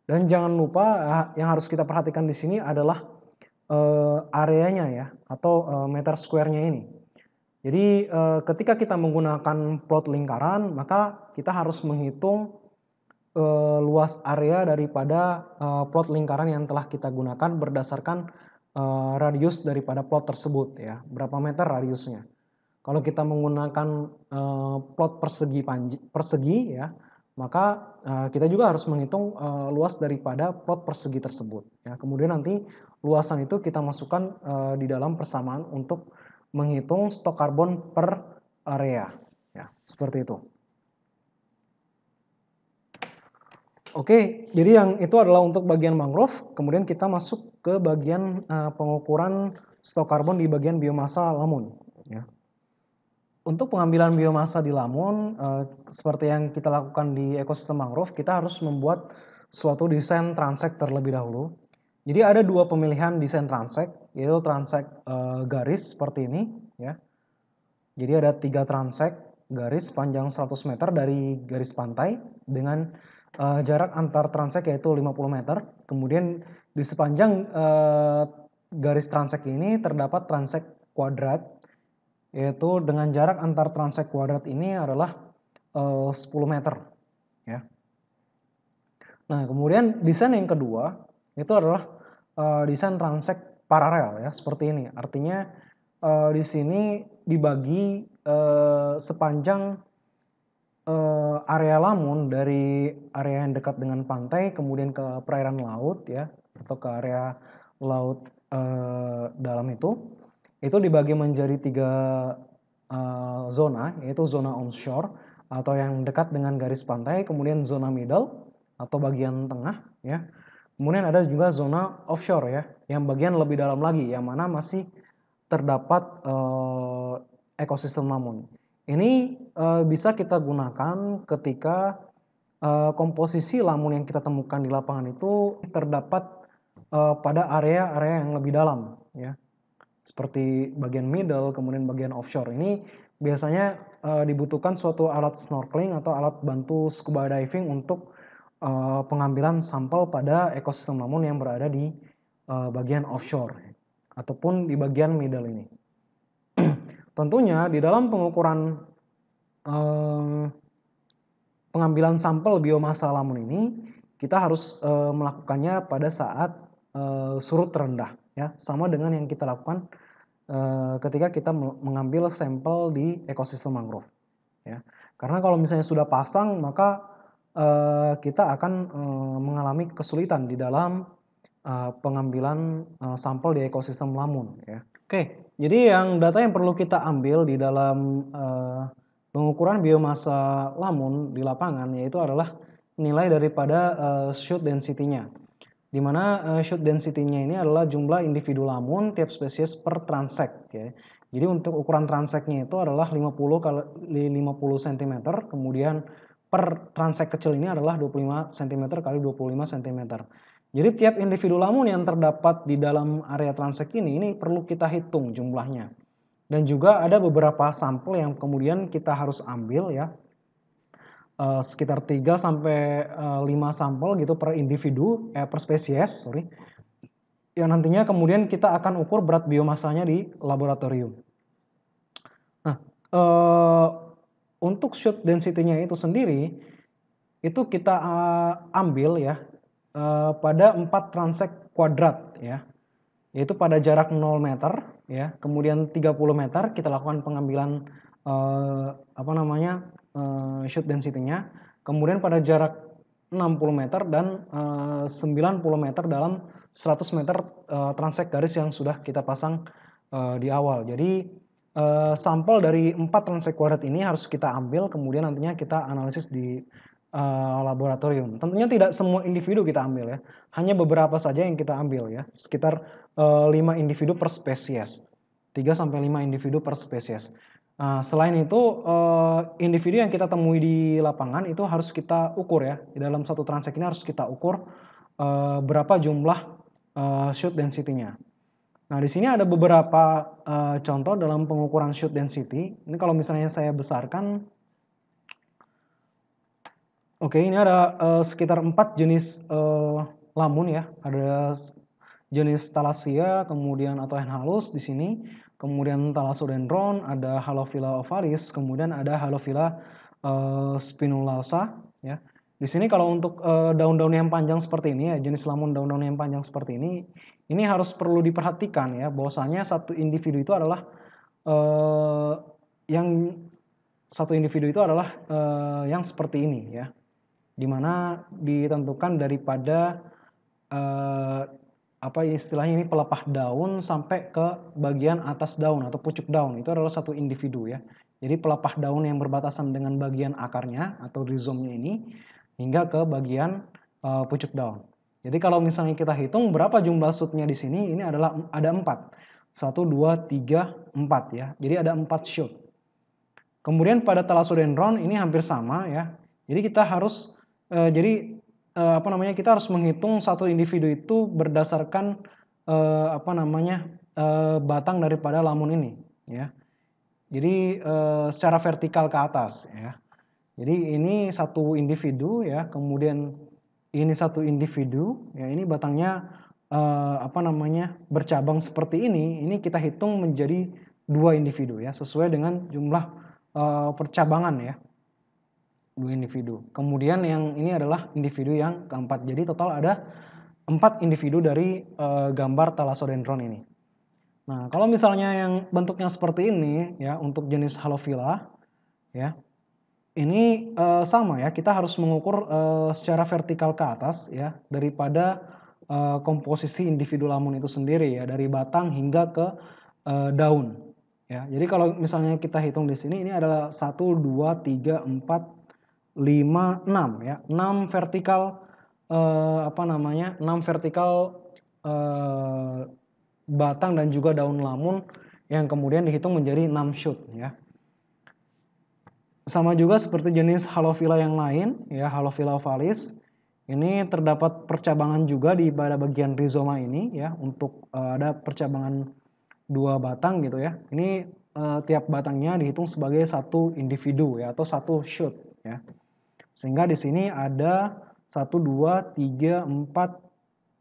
Speaker 1: Dan jangan lupa yang harus kita perhatikan di sini adalah areanya, ya, atau meter square-nya ini. Jadi ketika kita menggunakan plot lingkaran, maka kita harus menghitung luas area daripada plot lingkaran yang telah kita gunakan berdasarkan radius daripada plot tersebut, ya, berapa meter radiusnya. Kalau kita menggunakan plot persegi, ya, maka kita juga harus menghitung luas daripada plot persegi tersebut, ya. Kemudian nanti luasan itu kita masukkan di dalam persamaan untuk menghitung stok karbon per area, ya, seperti itu. Oke, jadi yang itu adalah untuk bagian mangrove. Kemudian kita masuk ke bagian pengukuran stok karbon di bagian biomasa lamun, ya. Untuk pengambilan biomasa di lamun, seperti yang kita lakukan di ekosistem mangrove, kita harus membuat suatu desain transek terlebih dahulu. Jadi ada 2 pemilihan desain transek, yaitu transek garis seperti ini, ya. Jadi ada 3 transek. garis panjang 100 meter dari garis pantai dengan jarak antar transek yaitu 50 meter. Kemudian di sepanjang garis transek ini terdapat transek kuadrat, yaitu dengan jarak antar transek kuadrat ini adalah 10 meter. Ya. Nah, kemudian desain yang kedua itu adalah desain transek paralel ya, seperti ini. Artinya di sini dibagi sepanjang area Lamun dari area yang dekat dengan pantai kemudian ke perairan laut ya, atau ke area laut dalam itu dibagi menjadi 3 zona, yaitu zona onshore atau yang dekat dengan garis pantai, kemudian zona middle atau bagian tengah ya. Kemudian ada juga zona offshore ya, yang bagian lebih dalam lagi, yang mana masih terdapat ekosistem Lamun. Ini bisa kita gunakan ketika komposisi lamun yang kita temukan di lapangan itu terdapat pada area-area yang lebih dalam ya. Seperti bagian middle, kemudian bagian offshore. Ini biasanya dibutuhkan suatu alat snorkeling atau alat bantu scuba diving untuk pengambilan sampel pada ekosistem lamun yang berada di bagian offshore ataupun di bagian middle ini. Tentunya di dalam pengukuran pengambilan sampel biomasa lamun ini kita harus melakukannya pada saat surut rendah ya, sama dengan yang kita lakukan ketika kita mengambil sampel di ekosistem mangrove ya. Karena kalau misalnya sudah pasang maka kita akan mengalami kesulitan di dalam pengambilan sampel di ekosistem lamun ya. Oke, jadi data yang perlu kita ambil di dalam pengukuran biomasa lamun di lapangan yaitu adalah nilai daripada shoot density-nya. Di mana shoot density-nya ini adalah jumlah individu lamun tiap spesies per transek ya. Jadi untuk ukuran transeknya itu adalah 50 kali 50 cm, kemudian per transek kecil ini adalah 25 cm kali 25 cm. Jadi tiap individu lamun yang terdapat di dalam area transek ini perlu kita hitung jumlahnya. Dan juga ada beberapa sampel yang kemudian kita harus ambil ya. Sekitar 3 sampai 5 sampel gitu per individu per spesies, sorry. Yang nantinya kemudian kita akan ukur berat biomasanya di laboratorium. Nah, untuk shoot density-nya itu sendiri itu kita ambil ya pada 4 transek kuadrat ya. Yaitu pada jarak 0 meter ya, kemudian 30 meter kita lakukan pengambilan shoot density-nya, kemudian pada jarak 60 meter dan 90 meter dalam 100 meter transek garis yang sudah kita pasang di awal. Jadi sampel dari 4 transek kuadrat ini harus kita ambil, kemudian nantinya kita analisis di laboratorium. Tentunya tidak semua individu kita ambil ya, hanya beberapa saja yang kita ambil ya, sekitar 5 individu per spesies, 3 sampai 5 individu per spesies. Selain itu individu yang kita temui di lapangan itu harus kita ukur ya, di dalam satu transek ini harus kita ukur berapa jumlah shoot density-nya. Nah di sini ada beberapa contoh dalam pengukuran shoot density. Ini kalau misalnya saya besarkan. Oke, ini ada sekitar 4 jenis lamun ya. Ada jenis Thalassia, kemudian atau hen halus di sini, kemudian Thalassodendron, ada Halophila ovalis, kemudian ada Halophila spinulosa ya. Di sini kalau untuk daun-daun yang panjang seperti ini ya, jenis lamun daun-daun yang panjang seperti ini harus perlu diperhatikan ya, bahwasanya satu individu itu adalah yang seperti ini ya, dimana ditentukan daripada istilahnya ini pelepah daun sampai ke bagian atas daun atau pucuk daun, itu adalah satu individu ya. Jadi pelepah daun yang berbatasan dengan bagian akarnya atau rhizomnya ini hingga ke bagian pucuk daun. Jadi kalau misalnya kita hitung berapa jumlah shootnya di sini, ini adalah ada 4. 1, 2, 3, 4 ya. Jadi ada 4 shoot. Kemudian pada Thalassodendron ini hampir sama ya. Jadi kita harus kita harus menghitung satu individu itu berdasarkan batang daripada lamun ini ya. Jadi secara vertikal ke atas ya. Jadi ini satu individu ya, kemudian ini satu individu ya, ini batangnya bercabang seperti ini kita hitung menjadi 2 individu ya, sesuai dengan jumlah percabangan ya, 2 individu. Kemudian yang ini adalah individu yang keempat. Jadi total ada 4 individu dari gambar Thalassodendron ini. Nah, kalau misalnya yang bentuknya seperti ini ya, untuk jenis Halophila ya, ini sama ya, kita harus mengukur secara vertikal ke atas ya, daripada komposisi individu lamun itu sendiri ya, dari batang hingga ke daun ya. Jadi kalau misalnya kita hitung di sini, ini adalah 1, 2, 3, 4, 5, 6 ya, 6 vertikal 6 vertikal batang dan juga daun lamun yang kemudian dihitung menjadi 6 shoot ya. Sama juga seperti jenis Halophila yang lain ya, Halophila ovalis. Ini terdapat percabangan juga di pada bagian rizoma ini ya, untuk ada percabangan 2 batang gitu ya. Ini tiap batangnya dihitung sebagai satu individu ya, atau satu shoot ya. Sehingga di sini ada 1, 2, 3, 4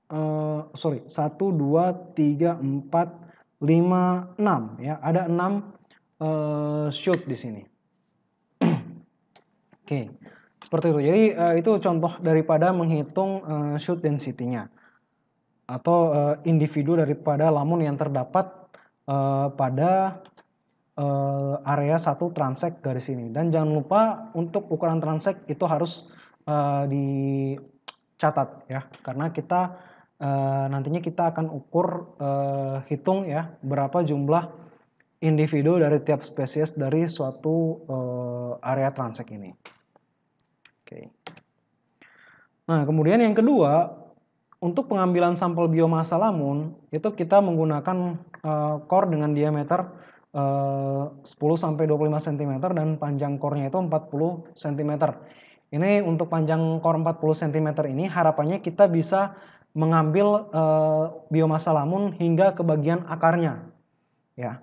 Speaker 1: 1, 2, 3, 4, 5, 6 ya. Ada 6 shoot di sini. Oke, seperti itu. Jadi itu contoh daripada menghitung shoot density-nya atau individu daripada lamun yang terdapat pada area 1 transek garis ini. Dan jangan lupa untuk ukuran transek itu harus dicatat ya, karena kita nantinya kita akan ukur hitung ya, berapa jumlah individu dari tiap spesies dari suatu area transek ini. Oke. Nah, kemudian yang kedua, untuk pengambilan sampel biomasa lamun itu kita menggunakan core dengan diameter 10 sampai 25 cm dan panjang core-nya itu 40 cm. Ini untuk panjang core 40 cm ini harapannya kita bisa mengambil biomasa lamun hingga ke bagian akarnya. Ya.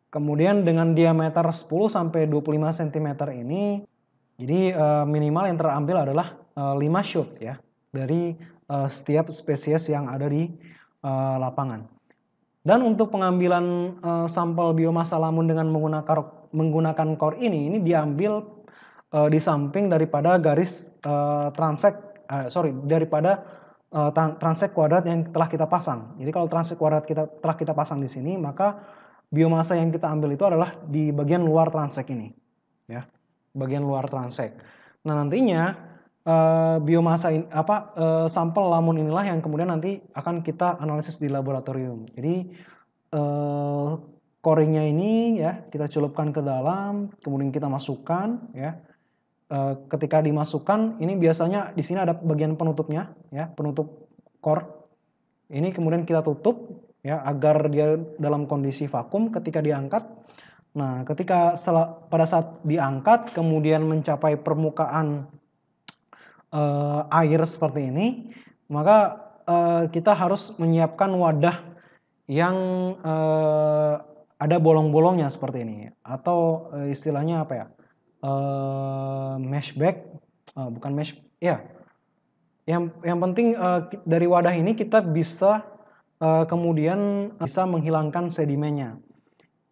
Speaker 1: Kemudian dengan diameter 10 sampai 25 cm ini, jadi minimal yang terambil adalah 5 shoot ya, dari setiap spesies yang ada di lapangan. Dan untuk pengambilan sampel biomasa lamun dengan menggunakan core ini diambil di samping daripada garis daripada transek kuadrat yang telah kita pasang. Jadi kalau transek kuadrat telah kita pasang di sini, maka biomasa yang kita ambil itu adalah di bagian luar transek ini, ya, bagian luar transek. Nah, nantinya biomasa sampel lamun inilah yang kemudian nanti akan kita analisis di laboratorium. Jadi coringnya ini ya kita celupkan ke dalam, kemudian kita masukkan ya. Ketika dimasukkan, ini biasanya di sini ada bagian penutupnya ya, penutup core. Ini kemudian kita tutup ya, agar dia dalam kondisi vakum ketika diangkat. Nah, pada saat diangkat kemudian mencapai permukaan air seperti ini, maka kita harus menyiapkan wadah yang ada bolong-bolongnya seperti ini, atau istilahnya apa ya, mesh bag, bukan mesh ya. Yang penting dari wadah ini kita bisa kemudian bisa menghilangkan sedimennya,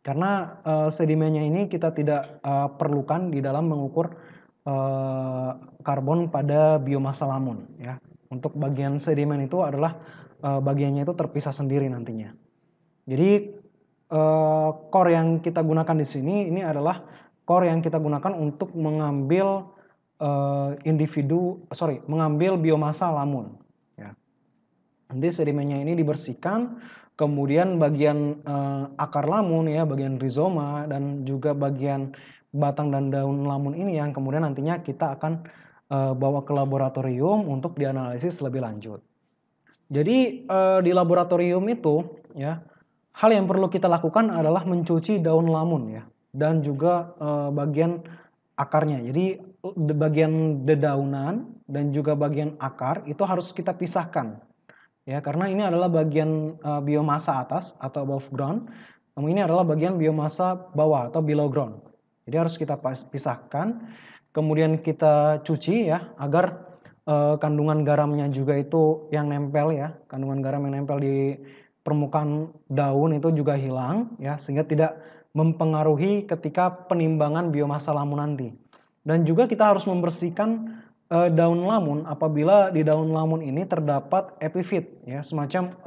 Speaker 1: karena sedimennya ini kita tidak perlukan di dalam mengukur karbon pada biomasa lamun ya. Untuk bagian sedimen itu adalah bagiannya itu terpisah sendiri nantinya. Jadi core yang kita gunakan di sini ini adalah core yang kita gunakan untuk mengambil mengambil biomasa lamun ya. Nanti sedimennya ini dibersihkan, kemudian bagian akar lamun ya, bagian rizoma dan juga bagian batang dan daun lamun ini yang kemudian nantinya kita akan bawa ke laboratorium untuk dianalisis lebih lanjut. Jadi di laboratorium itu ya, hal yang perlu kita lakukan adalah mencuci daun lamun ya, dan juga bagian akarnya. Jadi bagian dedaunan dan juga bagian akar itu harus kita pisahkan ya, karena ini adalah bagian biomasa atas atau above ground, namun ini adalah bagian biomasa bawah atau below ground. Jadi harus kita pisahkan, kemudian kita cuci ya agar kandungan garamnya juga itu yang nempel ya, kandungan garam yang nempel di permukaan daun itu juga hilang ya, sehingga tidak mempengaruhi ketika penimbangan biomasa lamun nanti. Dan juga kita harus membersihkan daun lamun apabila di daun lamun ini terdapat epifit ya, semacam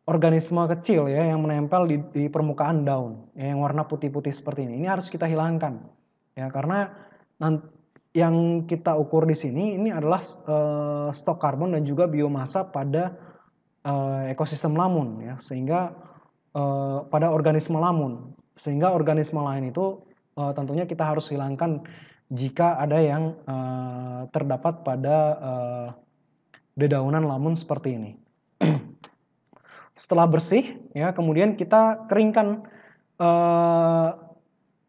Speaker 1: organisme kecil ya yang menempel di permukaan daun ya, yang warna putih-putih seperti ini. Ini harus kita hilangkan ya, karena yang kita ukur di sini ini adalah stok karbon dan juga biomasa pada ekosistem lamun ya, sehingga pada organisme lamun, sehingga organisme lain itu tentunya kita harus hilangkan jika ada yang terdapat pada dedaunan lamun seperti ini. Setelah bersih ya, kemudian kita keringkan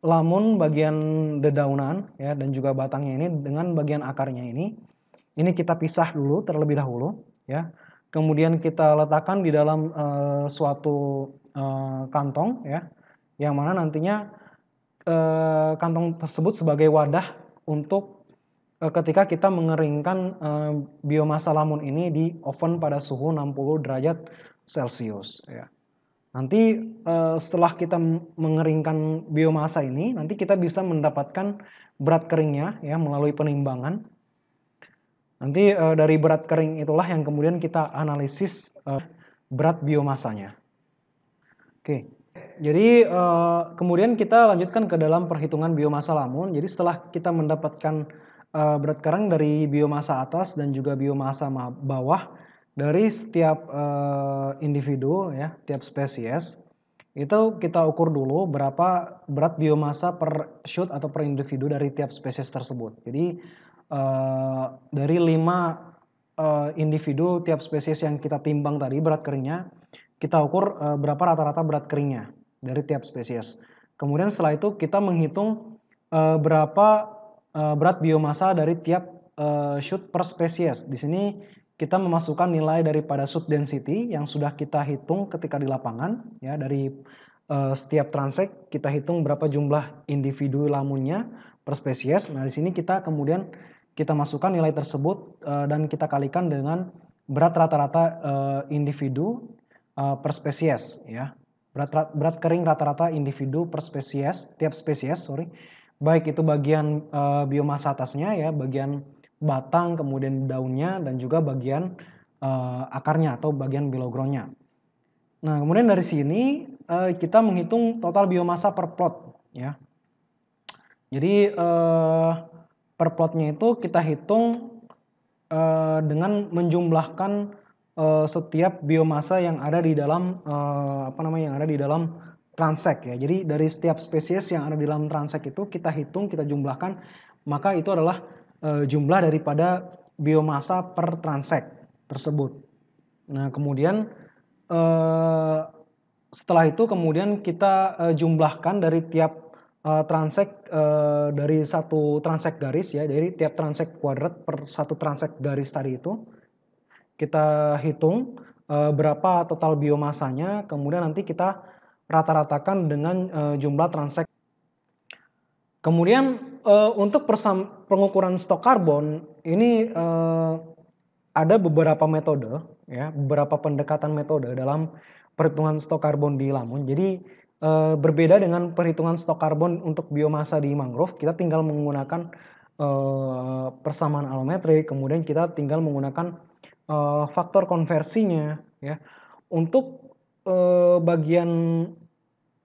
Speaker 1: lamun bagian dedaunan ya dan juga batangnya ini dengan bagian akarnya ini kita pisah dulu terlebih dahulu ya. Kemudian kita letakkan di dalam suatu kantong ya, yang mana nantinya kantong tersebut sebagai wadah untuk ketika kita mengeringkan biomasa lamun ini di oven pada suhu 60 derajat Celcius ya. Nanti setelah kita mengeringkan biomasa ini, nanti kita bisa mendapatkan berat keringnya ya melalui penimbangan. Nanti dari berat kering itulah yang kemudian kita analisis berat biomasanya. Oke, jadi kemudian kita lanjutkan ke dalam perhitungan biomasa lamun. Jadi setelah kita mendapatkan berat kering dari biomasa atas dan juga biomasa bawah dari setiap individu ya, tiap spesies, itu kita ukur dulu berapa berat biomasa per shoot atau per individu dari tiap spesies tersebut. Jadi dari 5 individu tiap spesies yang kita timbang tadi berat keringnya, kita ukur berapa rata-rata berat keringnya dari tiap spesies. Kemudian setelah itu kita menghitung berapa berat biomasa dari tiap shoot per spesies. Di sini kita memasukkan nilai daripada shoot density yang sudah kita hitung ketika di lapangan ya, dari setiap transek kita hitung berapa jumlah individu lamunnya per spesies. Nah, di sini kita kemudian kita masukkan nilai tersebut dan kita kalikan dengan berat rata-rata individu per spesies ya. Berat kering rata-rata individu per spesies, tiap spesies, baik itu bagian biomasa atasnya ya, bagian batang, kemudian daunnya, dan juga bagian akarnya atau bagian below ground-nya. Nah, kemudian dari sini kita menghitung total biomasa per plot ya. Jadi per plotnya itu kita hitung dengan menjumlahkan setiap biomasa yang ada di dalam yang ada di dalam transek ya. Jadi dari setiap spesies yang ada di dalam transek itu kita hitung, kita jumlahkan, maka itu adalah jumlah daripada biomasa per transek tersebut. Nah, kemudian setelah itu kemudian kita jumlahkan dari tiap transek dari satu transek garis ya, dari tiap transek kuadrat per satu transek garis tadi itu kita hitung berapa total biomasanya, kemudian nanti kita rata-ratakan dengan jumlah transek. Kemudian untuk pengukuran stok karbon ini ada beberapa metode ya, beberapa pendekatan metode dalam perhitungan stok karbon di lamun. Jadi berbeda dengan perhitungan stok karbon untuk biomasa di mangrove, kita tinggal menggunakan persamaan alometrik, kemudian kita tinggal menggunakan faktor konversinya ya. Untuk bagian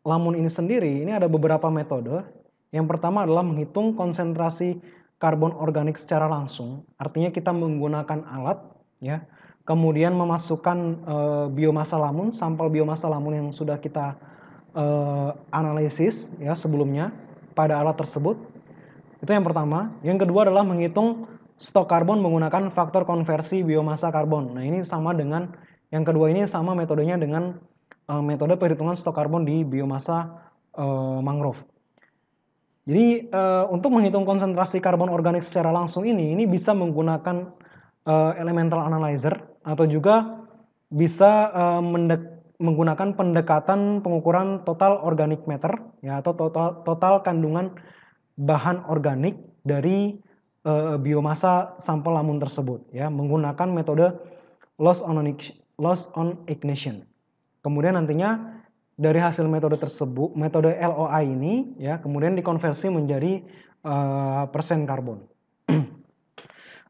Speaker 1: lamun ini sendiri, ini ada beberapa metode. Yang pertama adalah menghitung konsentrasi karbon organik secara langsung. Artinya kita menggunakan alat ya, kemudian memasukkan biomasa lamun, sampel biomasa lamun yang sudah kita analisis ya sebelumnya pada alat tersebut. Itu yang pertama. Yang kedua adalah menghitung stok karbon menggunakan faktor konversi biomasa karbon. Nah, ini sama dengan yang kedua, ini sama metodenya dengan metode perhitungan stok karbon di biomasa mangrove. Jadi untuk menghitung konsentrasi karbon organik secara langsung ini bisa menggunakan elemental analyzer atau juga bisa menggunakan pendekatan pengukuran total organic matter ya, atau total kandungan bahan organik dari biomasa sampel lamun tersebut ya, menggunakan metode loss on ignition. Kemudian nantinya dari hasil metode tersebut, metode LOI ini ya, kemudian dikonversi menjadi persen karbon.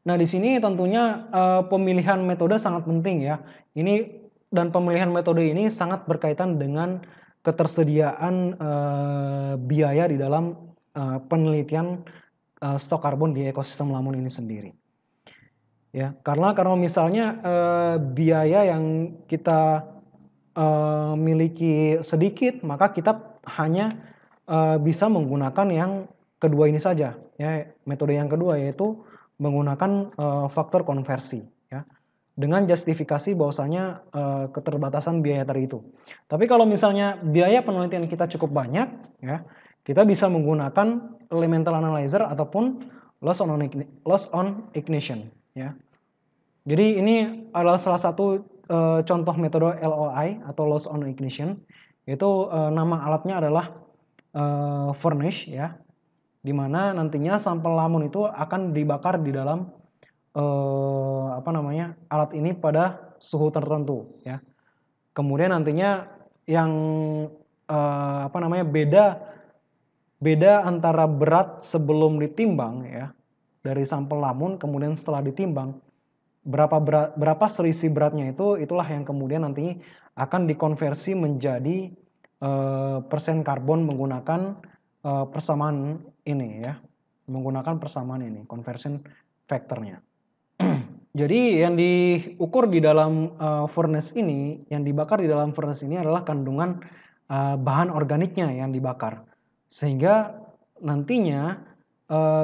Speaker 1: Nah, di sini tentunya pemilihan metode sangat penting ya. Ini dan pemilihan metode ini sangat berkaitan dengan ketersediaan biaya di dalam penelitian stok karbon di ekosistem lamun ini sendiri. Ya, karena misalnya biaya yang kita miliki sedikit, maka kita hanya bisa menggunakan yang kedua ini saja ya. Metode yang kedua yaitu menggunakan faktor konversi ya, dengan justifikasi bahwasanya keterbatasan biaya tadi itu. Tapi kalau misalnya biaya penelitian kita cukup banyak ya, kita bisa menggunakan elemental analyzer ataupun loss on ignition ya. Jadi ini adalah salah satu contoh metode LOI atau loss on ignition, yaitu nama alatnya adalah furnace ya, di mana nantinya sampel lamun itu akan dibakar di dalam alat ini pada suhu tertentu ya. Kemudian nantinya yang beda antara berat sebelum ditimbang ya dari sampel lamun, kemudian setelah ditimbang berapa selisih beratnya itulah yang kemudian nanti akan dikonversi menjadi persen karbon menggunakan persamaan ini ya, menggunakan persamaan ini, conversion factornya. Jadi yang diukur di dalam furnace ini, yang dibakar di dalam furnace ini adalah kandungan bahan organiknya yang dibakar. Sehingga nantinya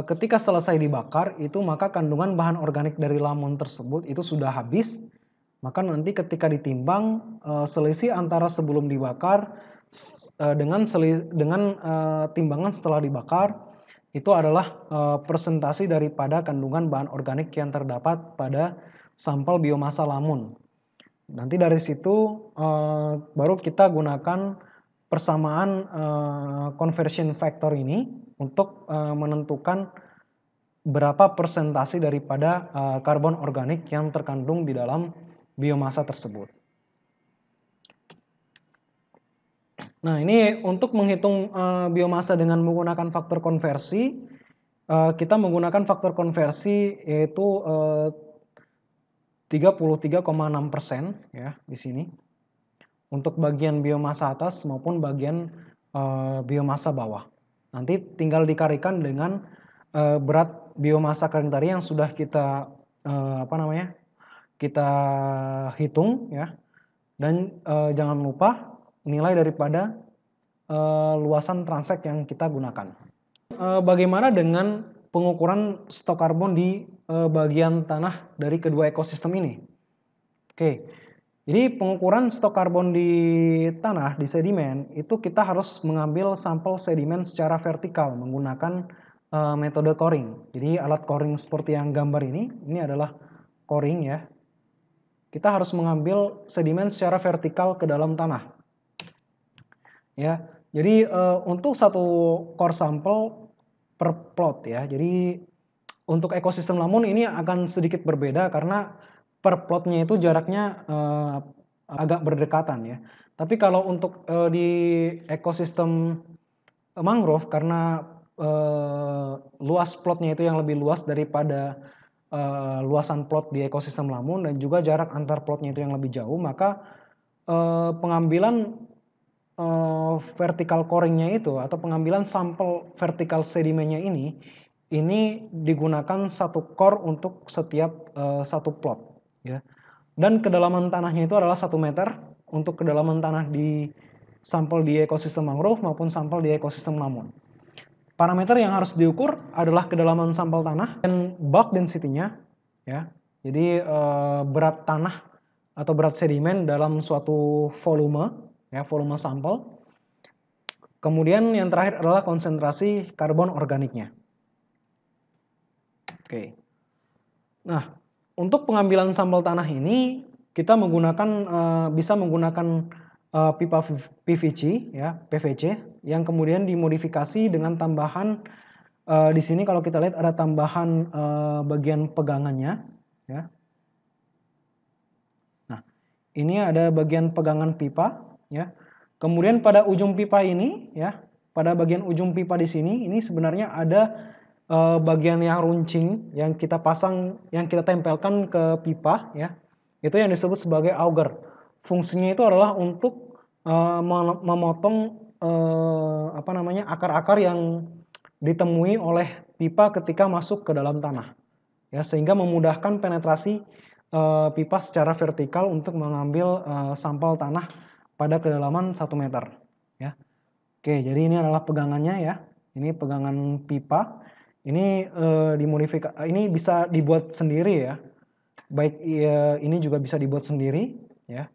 Speaker 1: ketika selesai dibakar itu, maka kandungan bahan organik dari lamun tersebut itu sudah habis. Maka nanti ketika ditimbang selisih antara sebelum dibakar dengan timbangan setelah dibakar itu adalah persentase daripada kandungan bahan organik yang terdapat pada sampel biomasa lamun. Nanti dari situ baru kita gunakan persamaan conversion factor ini untuk menentukan berapa persentase daripada karbon organik yang terkandung di dalam biomasa tersebut. Nah, ini untuk menghitung biomasa dengan menggunakan faktor konversi, kita menggunakan faktor konversi yaitu 33,6% ya di sini. Untuk bagian biomasa atas maupun bagian biomasa bawah. Nanti tinggal dikalikan dengan berat biomasa kering tadi yang sudah kita kita hitung ya. Dan jangan lupa nilai daripada luasan transek yang kita gunakan. Bagaimana dengan pengukuran stok karbon di bagian tanah dari kedua ekosistem ini? Oke. Jadi pengukuran stok karbon di tanah, di sedimen, itu kita harus mengambil sampel sedimen secara vertikal menggunakan metode coring. Jadi alat coring seperti yang gambar ini adalah coring ya. Kita harus mengambil sedimen secara vertikal ke dalam tanah. Ya, jadi untuk satu core sampel per plot ya. Jadi untuk ekosistem lamun ini akan sedikit berbeda karena per plotnya itu jaraknya agak berdekatan ya. Tapi kalau untuk di ekosistem mangrove karena luas plotnya itu yang lebih luas daripada luasan plot di ekosistem lamun dan juga jarak antar plotnya itu yang lebih jauh, maka pengambilan vertical coringnya itu atau pengambilan sampel vertikal sedimennya ini digunakan satu core untuk setiap satu plot ya. Dan kedalaman tanahnya itu adalah 1 meter untuk kedalaman tanah di sampel di ekosistem mangrove maupun sampel di ekosistem lamun. Parameter yang harus diukur adalah kedalaman sampel tanah dan bulk density-nya ya. Jadi berat tanah atau berat sedimen dalam suatu volume ya, volume sampel. Kemudian yang terakhir adalah konsentrasi karbon organiknya. Oke. Nah, untuk pengambilan sampel tanah ini kita bisa menggunakan pipa PVC ya, PVC yang kemudian dimodifikasi dengan tambahan di sini kalau kita lihat ada tambahan bagian pegangannya ya. Nah, ini ada bagian pegangan pipa ya. Kemudian pada ujung pipa ini ya, pada bagian ujung pipa di sini ini sebenarnya ada bagian yang runcing yang kita pasang, yang kita tempelkan ke pipa ya. Itu yang disebut sebagai auger. Fungsinya itu adalah untuk memotong akar-akar yang ditemui oleh pipa ketika masuk ke dalam tanah. Ya, sehingga memudahkan penetrasi pipa secara vertikal untuk mengambil sampel tanah pada kedalaman 1 meter ya. Oke, jadi ini adalah pegangannya ya. Ini pegangan pipa. Ini ini bisa dibuat sendiri ya. Baik ini juga bisa dibuat sendiri ya.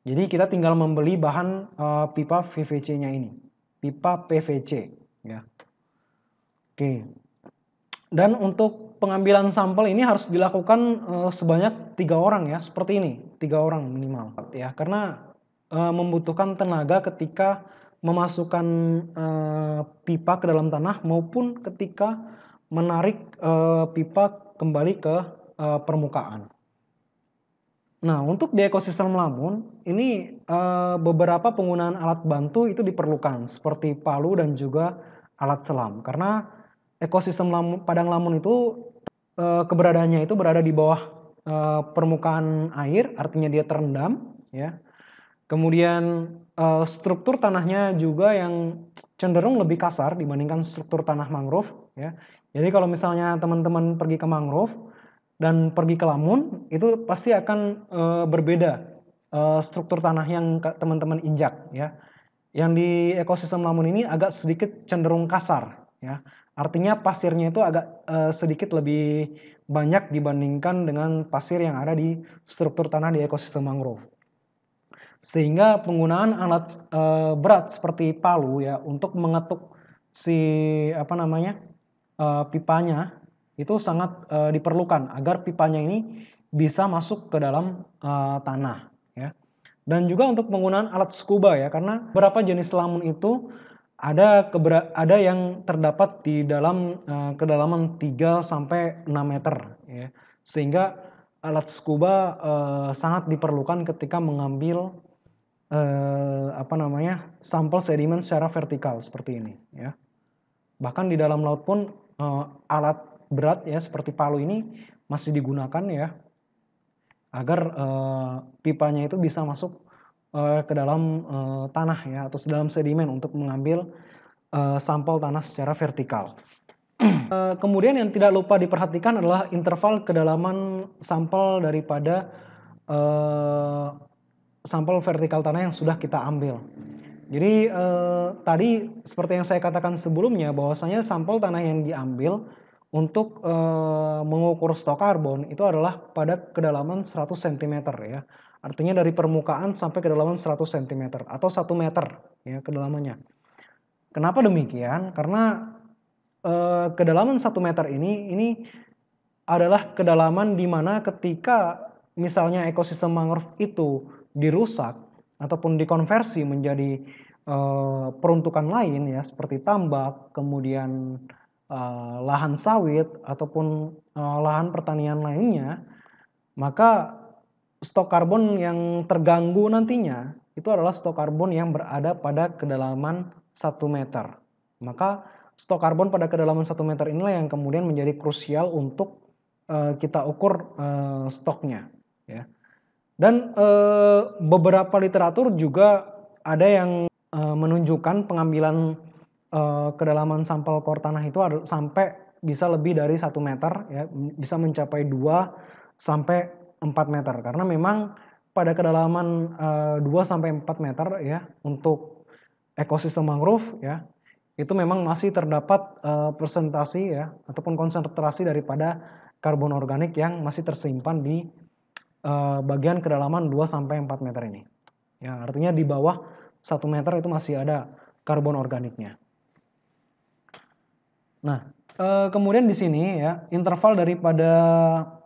Speaker 1: Jadi kita tinggal membeli bahan pipa PVC-nya ini. Pipa PVC ya. Oke. Dan untuk pengambilan sampel ini harus dilakukan sebanyak 3 orang ya, seperti ini, 3 orang minimal ya, karena membutuhkan tenaga ketika memasukkan pipa ke dalam tanah maupun ketika menarik pipa kembali ke permukaan. Nah, untuk di ekosistem lamun ini beberapa penggunaan alat bantu itu diperlukan seperti palu dan juga alat selam, karena ekosistem padang lamun itu keberadaannya itu berada di bawah permukaan air, artinya dia terendam ya. Kemudian struktur tanahnya juga yang cenderung lebih kasar dibandingkan struktur tanah mangrove ya. Jadi kalau misalnya teman-teman pergi ke mangrove dan pergi ke lamun itu pasti akan berbeda struktur tanah yang teman-teman injak ya. Yang di ekosistem lamun ini agak sedikit cenderung kasar ya. Artinya pasirnya itu agak sedikit lebih banyak dibandingkan dengan pasir yang ada di struktur tanah di ekosistem mangrove. Sehingga penggunaan alat berat seperti palu ya untuk mengetuk si pipanya itu sangat diperlukan agar pipanya ini bisa masuk ke dalam tanah ya. Dan juga untuk penggunaan alat scuba ya, karena beberapa jenis lamun itu ada yang terdapat di dalam kedalaman 3 sampai 6 meter ya. Sehingga alat scuba sangat diperlukan ketika mengambil sampel sedimen secara vertikal seperti ini ya. Bahkan di dalam laut pun alat berat ya seperti palu ini masih digunakan ya agar pipanya itu bisa masuk ke dalam tanah ya atau dalam sedimen untuk mengambil sampel tanah secara vertikal. Kemudian yang tidak lupa diperhatikan adalah interval kedalaman sampel daripada sampel vertikal tanah yang sudah kita ambil. Jadi tadi seperti yang saya katakan sebelumnya bahwasanya sampel tanah yang diambil untuk mengukur stok karbon itu adalah pada kedalaman 100 cm ya. Artinya dari permukaan sampai kedalaman 100 cm atau 1 meter ya kedalamannya. Kenapa demikian? Karena kedalaman 1 meter ini adalah kedalaman di mana ketika misalnya ekosistem mangrove itu dirusak ataupun dikonversi menjadi peruntukan lain ya seperti tambak, kemudian lahan sawit ataupun lahan pertanian lainnya, maka stok karbon yang terganggu nantinya itu adalah stok karbon yang berada pada kedalaman 1 meter. Maka stok karbon pada kedalaman 1 meter inilah yang kemudian menjadi krusial untuk kita ukur stoknya ya. Dan beberapa literatur juga ada yang menunjukkan pengambilan kedalaman sampel core tanah itu sampai bisa lebih dari 1 meter ya, bisa mencapai 2 sampai 4 meter karena memang pada kedalaman 2 sampai 4 meter ya untuk ekosistem mangrove ya itu memang masih terdapat presentasi ya ataupun konsentrasi daripada karbon organik yang masih tersimpan di bagian kedalaman 2 sampai 4 meter ini. Ya, artinya di bawah 1 meter itu masih ada karbon organiknya. Nah, kemudian di sini ya, interval daripada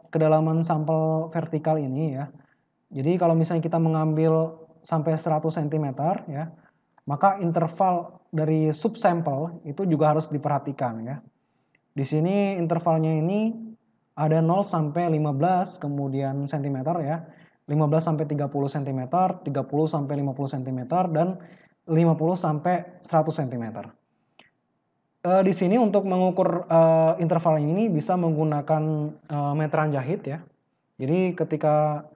Speaker 1: kedalaman sampel vertikal ini ya. Jadi kalau misalnya kita mengambil sampai 100 cm ya, maka interval dari subsampel itu juga harus diperhatikan ya. Di sini intervalnya ini ada 0 sampai 15 kemudian cm ya, 15 sampai 30 cm, 30 sampai 50 cm, dan 50 sampai 100 cm. Di sini untuk mengukur interval ini bisa menggunakan meteran jahit ya. Jadi ketika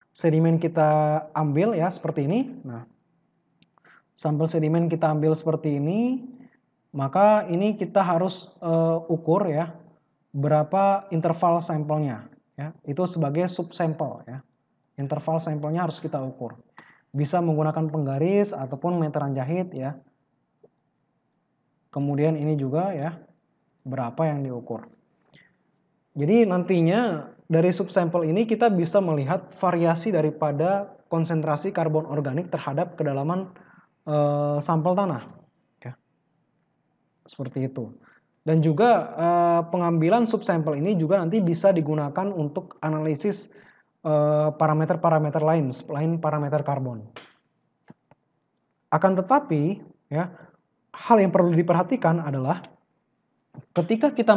Speaker 1: sedimen kita ambil ya seperti ini, nah sampel sedimen kita ambil seperti ini, maka ini kita harus ukur ya berapa interval sampelnya ya. Itu sebagai subsampel ya. Interval sampelnya harus kita ukur. Bisa menggunakan penggaris ataupun meteran jahit ya. Kemudian ini juga ya, berapa yang diukur. Jadi nantinya dari subsampel ini kita bisa melihat variasi daripada konsentrasi karbon organik terhadap kedalaman sampel tanah. Ya. Seperti itu. Dan juga pengambilan subsampel ini juga nanti bisa digunakan untuk analisis parameter-parameter lain selain parameter karbon. Akan tetapi ya, hal yang perlu diperhatikan adalah ketika kita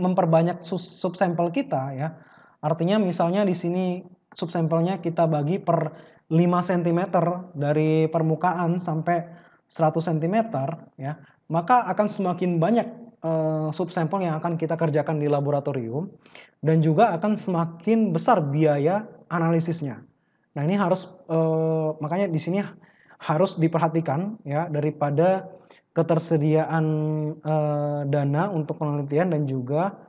Speaker 1: memperbanyak subsampel kita ya, artinya misalnya di sini subsampelnya kita bagi per 5 cm dari permukaan sampai 100 cm ya, maka akan semakin banyak subsampel yang akan kita kerjakan di laboratorium dan juga akan semakin besar biaya analisisnya. Nah, ini harus makanya di sini harus diperhatikan ya, daripada ketersediaan dana untuk penelitian dan juga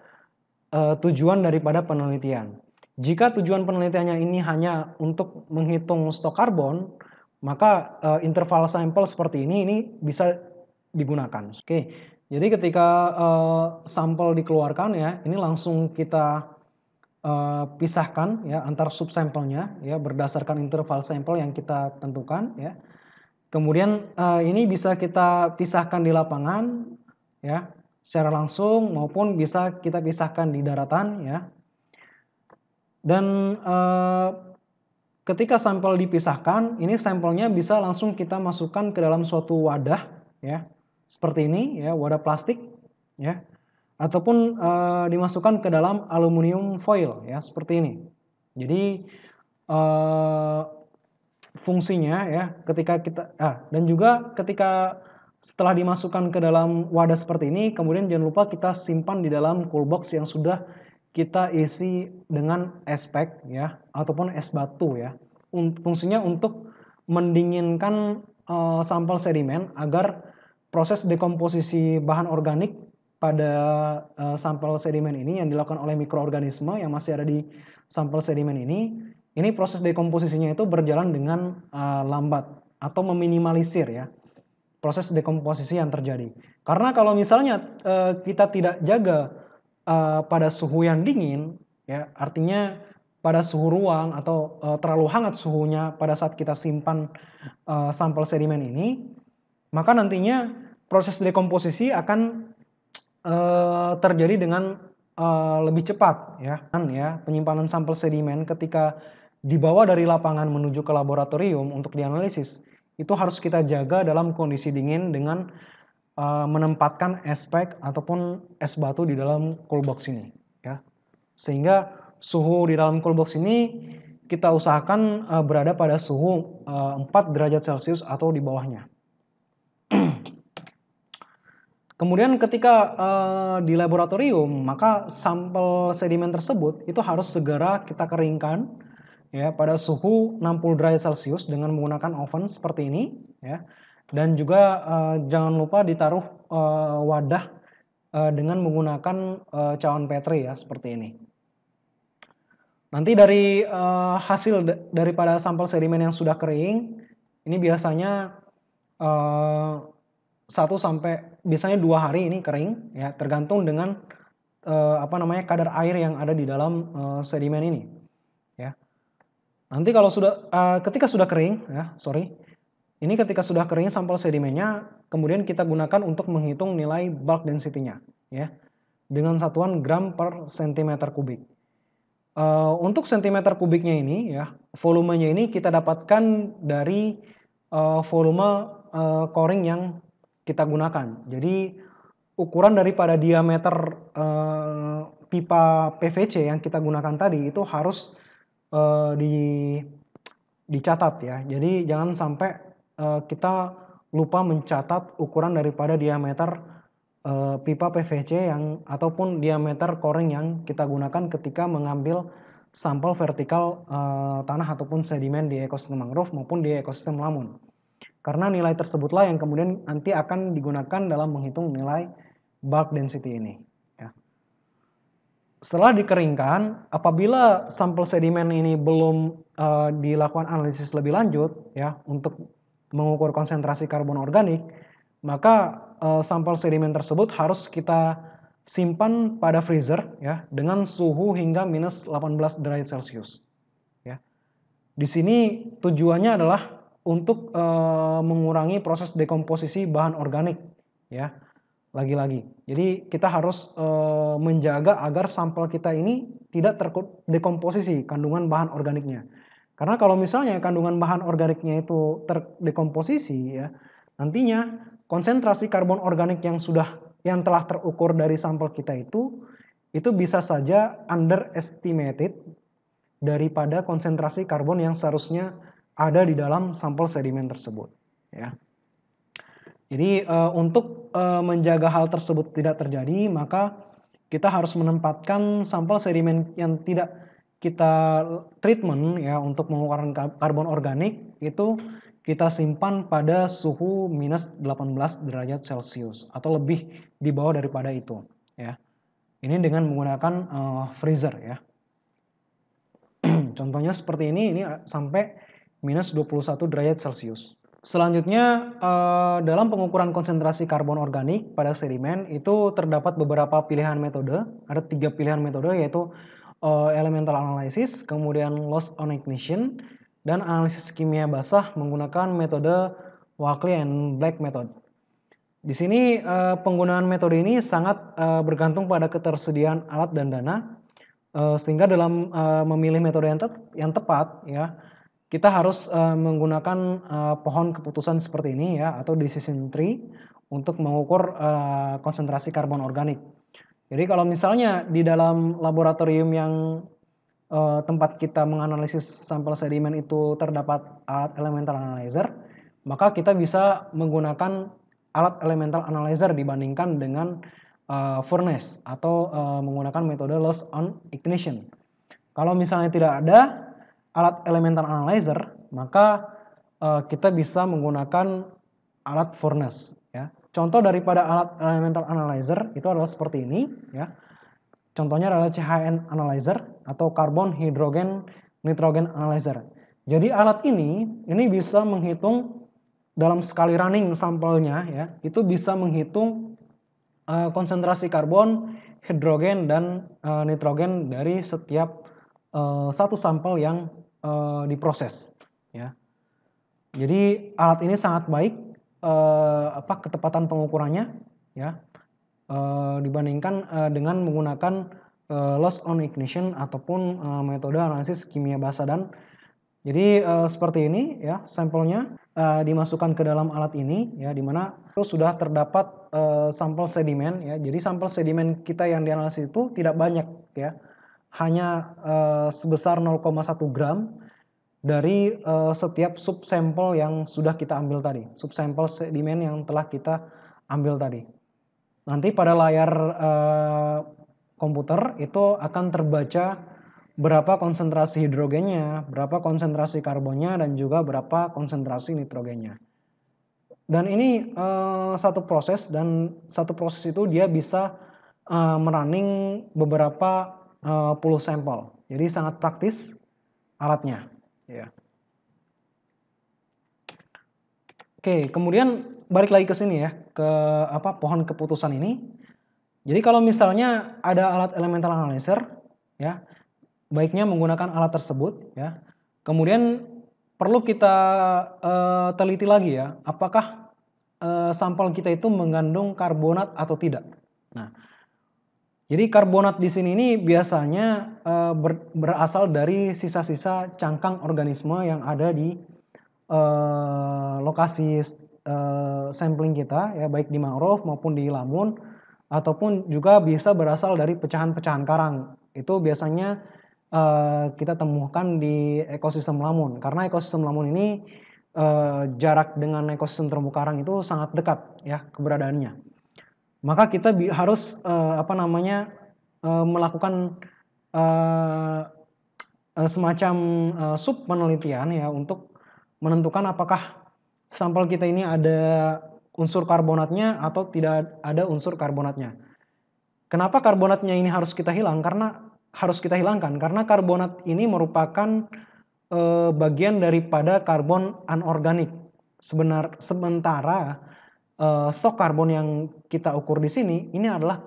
Speaker 1: tujuan daripada penelitian. Jika tujuan penelitiannya ini hanya untuk menghitung stok karbon, maka interval sampel seperti ini bisa digunakan. Oke, jadi ketika sampel dikeluarkan ya, ini langsung kita pisahkan ya antar subsampelnya ya berdasarkan interval sampel yang kita tentukan ya. Kemudian ini bisa kita pisahkan di lapangan ya secara langsung maupun bisa kita pisahkan di daratan ya. Dan ketika sampel dipisahkan, ini sampelnya bisa langsung kita masukkan ke dalam suatu wadah ya. Seperti ini ya, wadah plastik ya. Ataupun dimasukkan ke dalam aluminium foil ya, seperti ini. Jadi fungsinya ya ketika kita dan juga ketika setelah dimasukkan ke dalam wadah seperti ini, kemudian jangan lupa kita simpan di dalam cool box yang sudah kita isi dengan es pack ya ataupun es batu ya. Fungsinya untuk mendinginkan sampel sedimen agar proses dekomposisi bahan organik pada sampel sedimen ini yang dilakukan oleh mikroorganisme yang masih ada di sampel sedimen ini proses dekomposisinya itu berjalan dengan lambat atau meminimalisir ya proses dekomposisi yang terjadi. Karena kalau misalnya kita tidak jaga pada suhu yang dingin, ya artinya pada suhu ruang atau terlalu hangat suhunya pada saat kita simpan sampel sedimen ini, maka nantinya proses dekomposisi akan terjadi dengan lebih cepat ya. Penyimpanan sampel sedimen ketika dibawa dari lapangan menuju ke laboratorium untuk dianalisis, itu harus kita jaga dalam kondisi dingin dengan menempatkan es pack ataupun es batu di dalam cool box ini ya. Sehingga suhu di dalam cool box ini kita usahakan berada pada suhu 4 derajat Celcius atau di bawahnya. Kemudian ketika di laboratorium, maka sampel sedimen tersebut itu harus segera kita keringkan ya pada suhu 60 derajat Celcius dengan menggunakan oven seperti ini ya. Dan juga jangan lupa ditaruh wadah dengan menggunakan cawan Petri ya seperti ini. Nanti dari hasil daripada sampel sedimen yang sudah kering, ini biasanya 1 sampai biasanya 2 hari ini kering ya, tergantung dengan kadar air yang ada di dalam sedimen ini ya. Nanti kalau ketika sudah kering ya, ini ketika sudah kering sampel sedimennya, kemudian kita gunakan untuk menghitung nilai bulk density-nya ya dengan satuan gram per cm kubik. Untuk sentimeter kubiknya ini ya, volumenya ini kita dapatkan dari volume coring yang kita gunakan. Jadi ukuran daripada diameter pipa PVC yang kita gunakan tadi itu harus dicatat ya. Jadi jangan sampai kita lupa mencatat ukuran daripada diameter pipa PVC yang ataupun diameter coring yang kita gunakan ketika mengambil sampel vertikal tanah ataupun sedimen di ekosistem mangrove maupun di ekosistem lamun. Karena nilai tersebutlah yang kemudian nanti akan digunakan dalam menghitung nilai bulk density ini. Ya. Setelah dikeringkan, apabila sampel sedimen ini belum dilakukan analisis lebih lanjut ya untuk mengukur konsentrasi karbon organik, maka sampel sedimen tersebut harus kita simpan pada freezer ya dengan suhu hingga minus 18 derajat Celcius. Ya. Di sini tujuannya adalah untuk mengurangi proses dekomposisi bahan organik ya. Lagi-lagi. Jadi kita harus menjaga agar sampel kita ini tidak terdekomposisi kandungan bahan organiknya. Karena kalau misalnya kandungan bahan organiknya itu terdekomposisi ya, nantinya konsentrasi karbon organik yang telah terukur dari sampel kita itu bisa saja underestimated daripada konsentrasi karbon yang seharusnya ada di dalam sampel sedimen tersebut ya. Jadi untuk menjaga hal tersebut tidak terjadi, maka kita harus menempatkan sampel sedimen yang tidak kita treatment ya untuk mengeluarkan karbon organik itu kita simpan pada suhu minus 18 derajat Celcius atau lebih di bawah daripada itu ya. Ini dengan menggunakan freezer ya. Contohnya seperti ini sampai minus 21 derajat Celcius. Selanjutnya dalam pengukuran konsentrasi karbon organik pada sedimen itu terdapat beberapa pilihan metode. Ada 3 pilihan metode yaitu elemental analysis, kemudian loss on ignition, dan analisis kimia basah menggunakan metode Walkley and Black method. Di sini penggunaan metode ini sangat bergantung pada ketersediaan alat dan dana, sehingga dalam memilih metode yang tepat ya, kita harus menggunakan pohon keputusan seperti ini ya atau decision tree untuk mengukur konsentrasi karbon organik. Jadi kalau misalnya di dalam laboratorium yang tempat kita menganalisis sampel sedimen itu terdapat alat elemental analyzer, maka kita bisa menggunakan alat elemental analyzer dibandingkan dengan furnace atau menggunakan metode loss on ignition. Kalau misalnya tidak ada alat elemental analyzer, maka kita bisa menggunakan alat furnace ya. Contoh daripada alat elemental analyzer itu adalah seperti ini ya. Contohnya adalah CHN analyzer atau carbon hydrogen nitrogen analyzer. Jadi alat ini bisa menghitung dalam sekali running sampelnya ya, itu bisa menghitung konsentrasi karbon, hidrogen dan nitrogen dari setiap satu sampel yang diproses ya. Jadi alat ini sangat baik ketepatan pengukurannya ya dibandingkan dengan menggunakan loss on ignition ataupun metode analisis kimia basah. Dan jadi seperti ini ya sampelnya dimasukkan ke dalam alat ini ya, dimana itu sudah terdapat sampel sedimen ya. Jadi sampel sedimen kita yang dianalisis itu tidak banyak ya, hanya sebesar 0,1 gram dari setiap subsampel yang sudah kita ambil tadi, subsampel sedimen yang telah kita ambil tadi. Nanti pada layar komputer itu akan terbaca berapa konsentrasi hidrogennya, berapa konsentrasi karbonnya, dan juga berapa konsentrasi nitrogennya. Dan ini satu proses, dan satu proses itu dia bisa merunning beberapa puluh sampel. Jadi sangat praktis alatnya. Ya. Oke, kemudian balik lagi ke sini ya, ke pohon keputusan ini. Jadi kalau misalnya ada alat elemental analyzer, ya, baiknya menggunakan alat tersebut, ya. Kemudian perlu kita teliti lagi ya, apakah sampel kita itu mengandung karbonat atau tidak. Nah, Jadi karbonat di sini ini biasanya berasal dari sisa-sisa cangkang organisme yang ada di lokasi sampling kita, ya, baik di mangrove maupun di lamun, ataupun juga bisa berasal dari pecahan-pecahan karang. Itu biasanya kita temukan di ekosistem lamun, karena ekosistem lamun ini jarak dengan ekosistem terumbu karang itu sangat dekat, ya, keberadaannya. Maka kita harus melakukan semacam sub penelitian, ya, untuk menentukan apakah sampel kita ini ada unsur karbonatnya atau tidak ada unsur karbonatnya. Kenapa karbonatnya ini harus kita hilangkan? Karena karbonat ini merupakan bagian daripada karbon anorganik. Sementara stok karbon yang kita ukur di sini ini adalah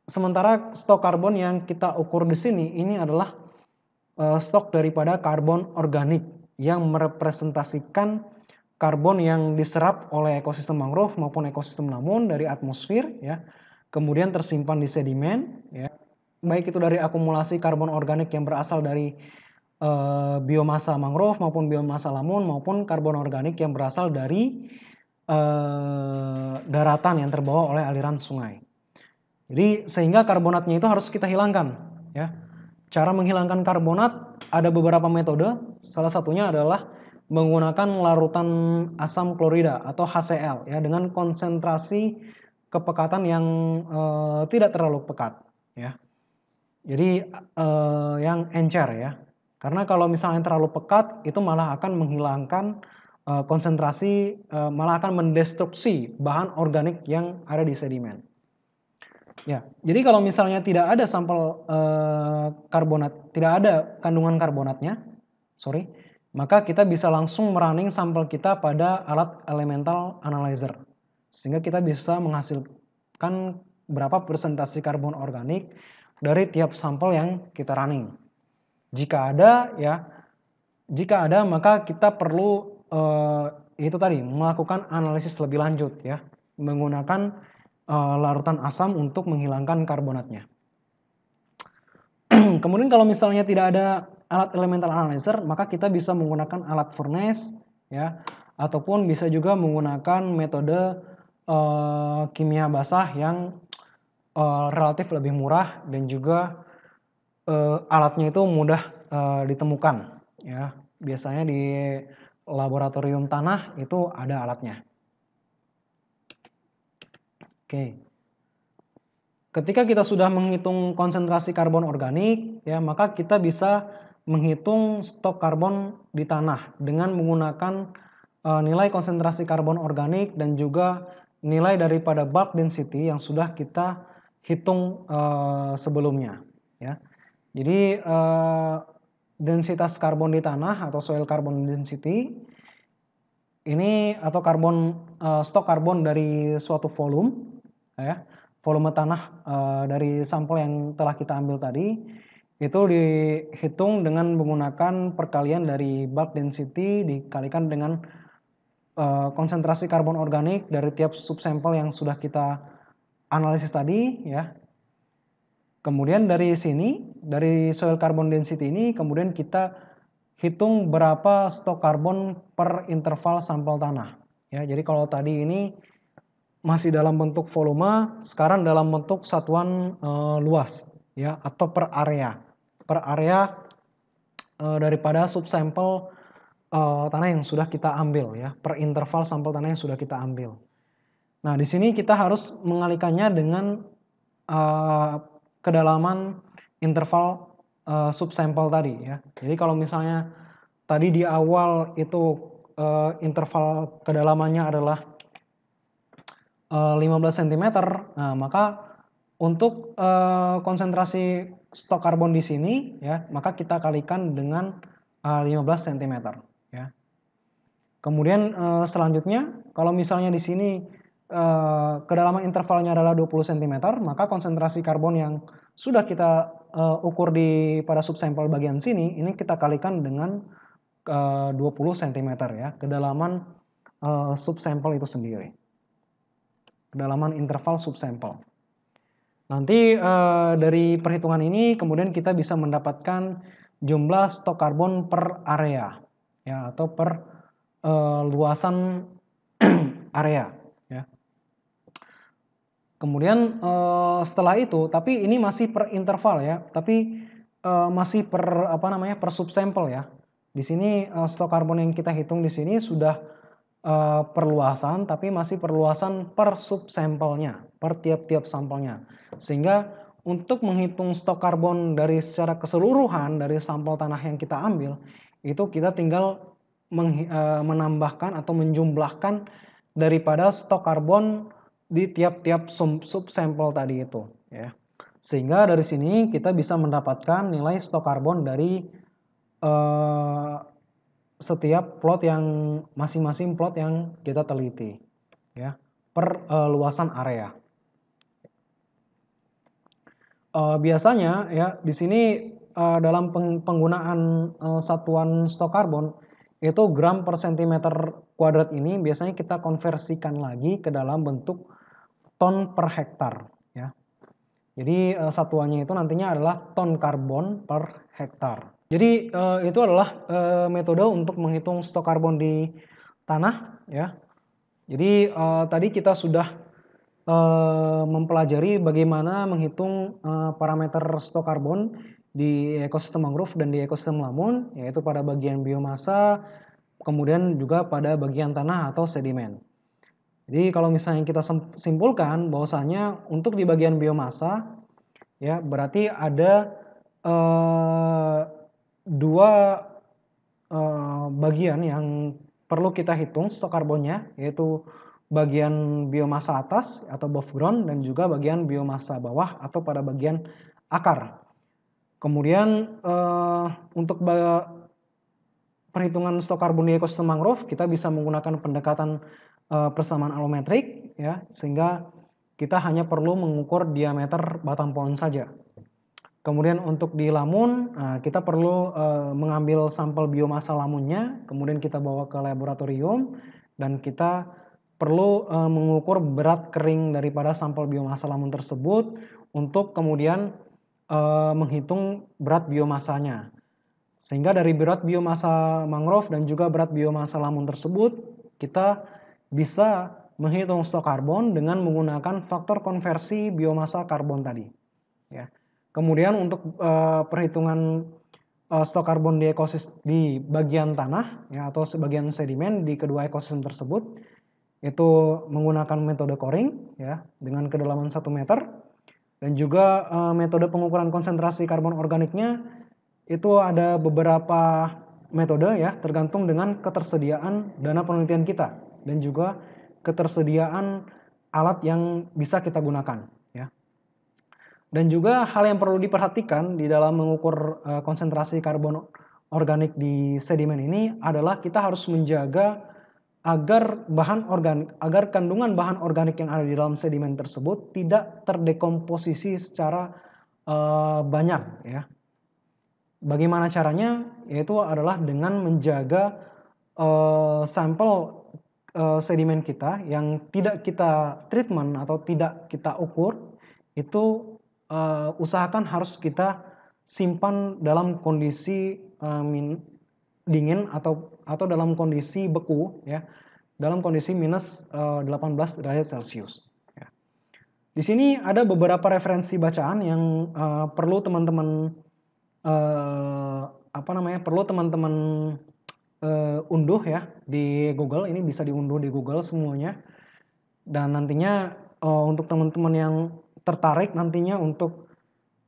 Speaker 1: sementara stok karbon yang kita ukur di sini ini adalah stok daripada karbon organik yang merepresentasikan karbon yang diserap oleh ekosistem mangrove maupun ekosistem lamun dari atmosfer, ya. Kemudian tersimpan di sedimen, ya. Baik itu dari akumulasi karbon organik yang berasal dari biomasa mangrove maupun biomasa lamun, maupun karbon organik yang berasal dari daratan yang terbawa oleh aliran sungai. Jadi sehingga karbonatnya itu harus kita hilangkan, ya. Cara menghilangkan karbonat ada beberapa metode. Salah satunya adalah menggunakan larutan asam klorida atau HCl, ya, dengan konsentrasi kepekatan yang tidak terlalu pekat, ya. Jadi yang encer, ya. Karena kalau misalnya terlalu pekat itu malah akan menghilangkan konsentrasi, malah akan mendestruksi bahan organik yang ada di sedimen. Ya, jadi kalau misalnya tidak ada sampel karbonat, tidak ada kandungan karbonatnya, maka kita bisa langsung merunning sampel kita pada alat elemental analyzer, sehingga kita bisa menghasilkan berapa persentase karbon organik dari tiap sampel yang kita running. Jika ada, maka kita perlu itu tadi melakukan analisis lebih lanjut, ya, menggunakan larutan asam untuk menghilangkan karbonatnya. Kemudian kalau misalnya tidak ada alat elemental analyzer, maka kita bisa menggunakan alat furnace, ya, ataupun bisa juga menggunakan metode kimia basah yang relatif lebih murah dan juga alatnya itu mudah ditemukan, ya. Biasanya di laboratorium tanah itu ada alatnya. Oke. Ketika kita sudah menghitung konsentrasi karbon organik, ya, maka kita bisa menghitung stok karbon di tanah dengan menggunakan nilai konsentrasi karbon organik dan juga nilai daripada bulk density yang sudah kita hitung sebelumnya, ya. Jadi densitas karbon di tanah atau soil carbon density ini atau stok karbon dari suatu volume, ya, volume tanah dari sampel yang telah kita ambil tadi itu dihitung dengan menggunakan perkalian dari bulk density dikalikan dengan konsentrasi karbon organik dari tiap subsampel yang sudah kita analisis tadi, ya. Kemudian dari sini, dari soil carbon density ini, kemudian kita hitung berapa stok karbon per interval sampel tanah. Ya, jadi kalau tadi ini masih dalam bentuk volume, sekarang dalam bentuk satuan luas, ya, atau per area daripada subsampel tanah yang sudah kita ambil, ya, per interval sampel tanah yang sudah kita ambil. Nah, di sini kita harus mengalikannya dengan kedalaman interval subsampel tadi, ya. Jadi kalau misalnya tadi di awal itu interval kedalamannya adalah 15 cm, nah maka untuk konsentrasi stok karbon di sini, ya, maka kita kalikan dengan 15 cm, ya. Kemudian selanjutnya kalau misalnya di sini kedalaman intervalnya adalah 20 cm, maka konsentrasi karbon yang sudah kita ukur pada subsampel bagian sini, ini kita kalikan dengan 20 cm, ya, kedalaman subsampel itu sendiri. Kedalaman interval subsampel. Nanti dari perhitungan ini kemudian kita bisa mendapatkan jumlah stok karbon per area ya, atau per luasan area ya. Kemudian setelah itu, tapi ini masih per interval ya, tapi masih per apa namanya, per subsampel ya. Di sini stok karbon yang kita hitung di sini sudah perluasan, tapi masih perluasan per subsampelnya, per tiap-tiap sampelnya. Sehingga untuk menghitung stok karbon dari secara keseluruhan dari sampel tanah yang kita ambil, itu kita tinggal menambahkan atau menjumlahkan daripada stok karbon di tiap-tiap subsampel tadi itu ya. Sehingga dari sini kita bisa mendapatkan nilai stok karbon dari setiap plot yang masing-masing plot yang kita teliti ya, per luasan area. Biasanya ya di sini dalam penggunaan satuan stok karbon itu gram per sentimeter kuadrat ini biasanya kita konversikan lagi ke dalam bentuk ton per hektar ya. Jadi satuannya itu nantinya adalah ton karbon per hektar. Jadi itu adalah metode untuk menghitung stok karbon di tanah ya. Jadi tadi kita sudah mempelajari bagaimana menghitung parameter stok karbon di ekosistem mangrove dan di ekosistem lamun, yaitu pada bagian biomasa, kemudian juga pada bagian tanah atau sedimen. Jadi kalau misalnya kita simpulkan bahwasanya untuk di bagian biomasa ya berarti ada dua bagian yang perlu kita hitung stok karbonnya, yaitu bagian biomasa atas atau above ground dan juga bagian biomasa bawah atau pada bagian akar. Kemudian untuk perhitungan stok karbon di ekosistem mangrove kita bisa menggunakan pendekatan persamaan alometrik ya, sehingga kita hanya perlu mengukur diameter batang pohon saja. Kemudian untuk di lamun kita perlu mengambil sampel biomasa lamunnya, kemudian kita bawa ke laboratorium dan kita perlu mengukur berat kering daripada sampel biomasa lamun tersebut untuk kemudian menghitung berat biomasanya. Sehingga dari berat biomasa mangrove dan juga berat biomasa lamun tersebut, kita bisa menghitung stok karbon dengan menggunakan faktor konversi biomasa karbon tadi. Ya. Kemudian untuk perhitungan stok karbon di ekosistem di bagian tanah ya, atau sebagian sedimen di kedua ekosistem tersebut, itu menggunakan metode coring ya, dengan kedalaman 1 meter, dan juga metode pengukuran konsentrasi karbon organiknya itu ada beberapa metode ya, tergantung dengan ketersediaan dana penelitian kita dan juga ketersediaan alat yang bisa kita gunakan ya. Dan juga hal yang perlu diperhatikan di dalam mengukur konsentrasi karbon organik di sedimen ini adalah kita harus menjaga agar kandungan bahan organik yang ada di dalam sedimen tersebut tidak terdekomposisi secara banyak ya. Bagaimana caranya? Yaitu adalah dengan menjaga sampel sedimen kita yang tidak kita treatment atau tidak kita ukur, itu usahakan harus kita simpan dalam kondisi dingin atau dalam kondisi beku ya, dalam kondisi minus 18 derajat Celcius. Ya. Di sini ada beberapa referensi bacaan yang perlu teman-teman perlu teman-teman unduh ya di Google. Ini bisa diunduh di Google semuanya. Dan nantinya untuk teman-teman yang tertarik nantinya untuk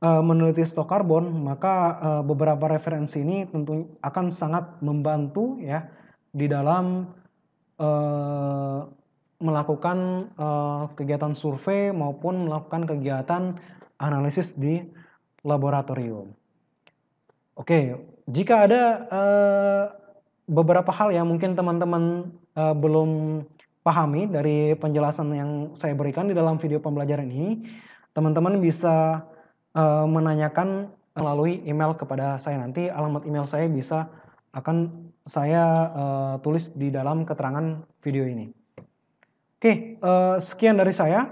Speaker 1: meneliti stok karbon, maka beberapa referensi ini tentu akan sangat membantu ya di dalam melakukan kegiatan survei maupun melakukan kegiatan analisis di laboratorium. Oke, jika ada beberapa hal yang mungkin teman-teman belum pahami dari penjelasan yang saya berikan di dalam video pembelajaran ini, teman-teman bisa menanyakan melalui email kepada saya. Nanti alamat email saya akan saya tulis di dalam keterangan video ini. Oke, sekian dari saya.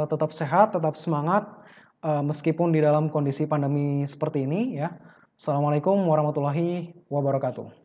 Speaker 1: tetap sehat, tetap semangat, meskipun di dalam kondisi pandemi seperti ini ya. Assalamualaikum warahmatullahi wabarakatuh.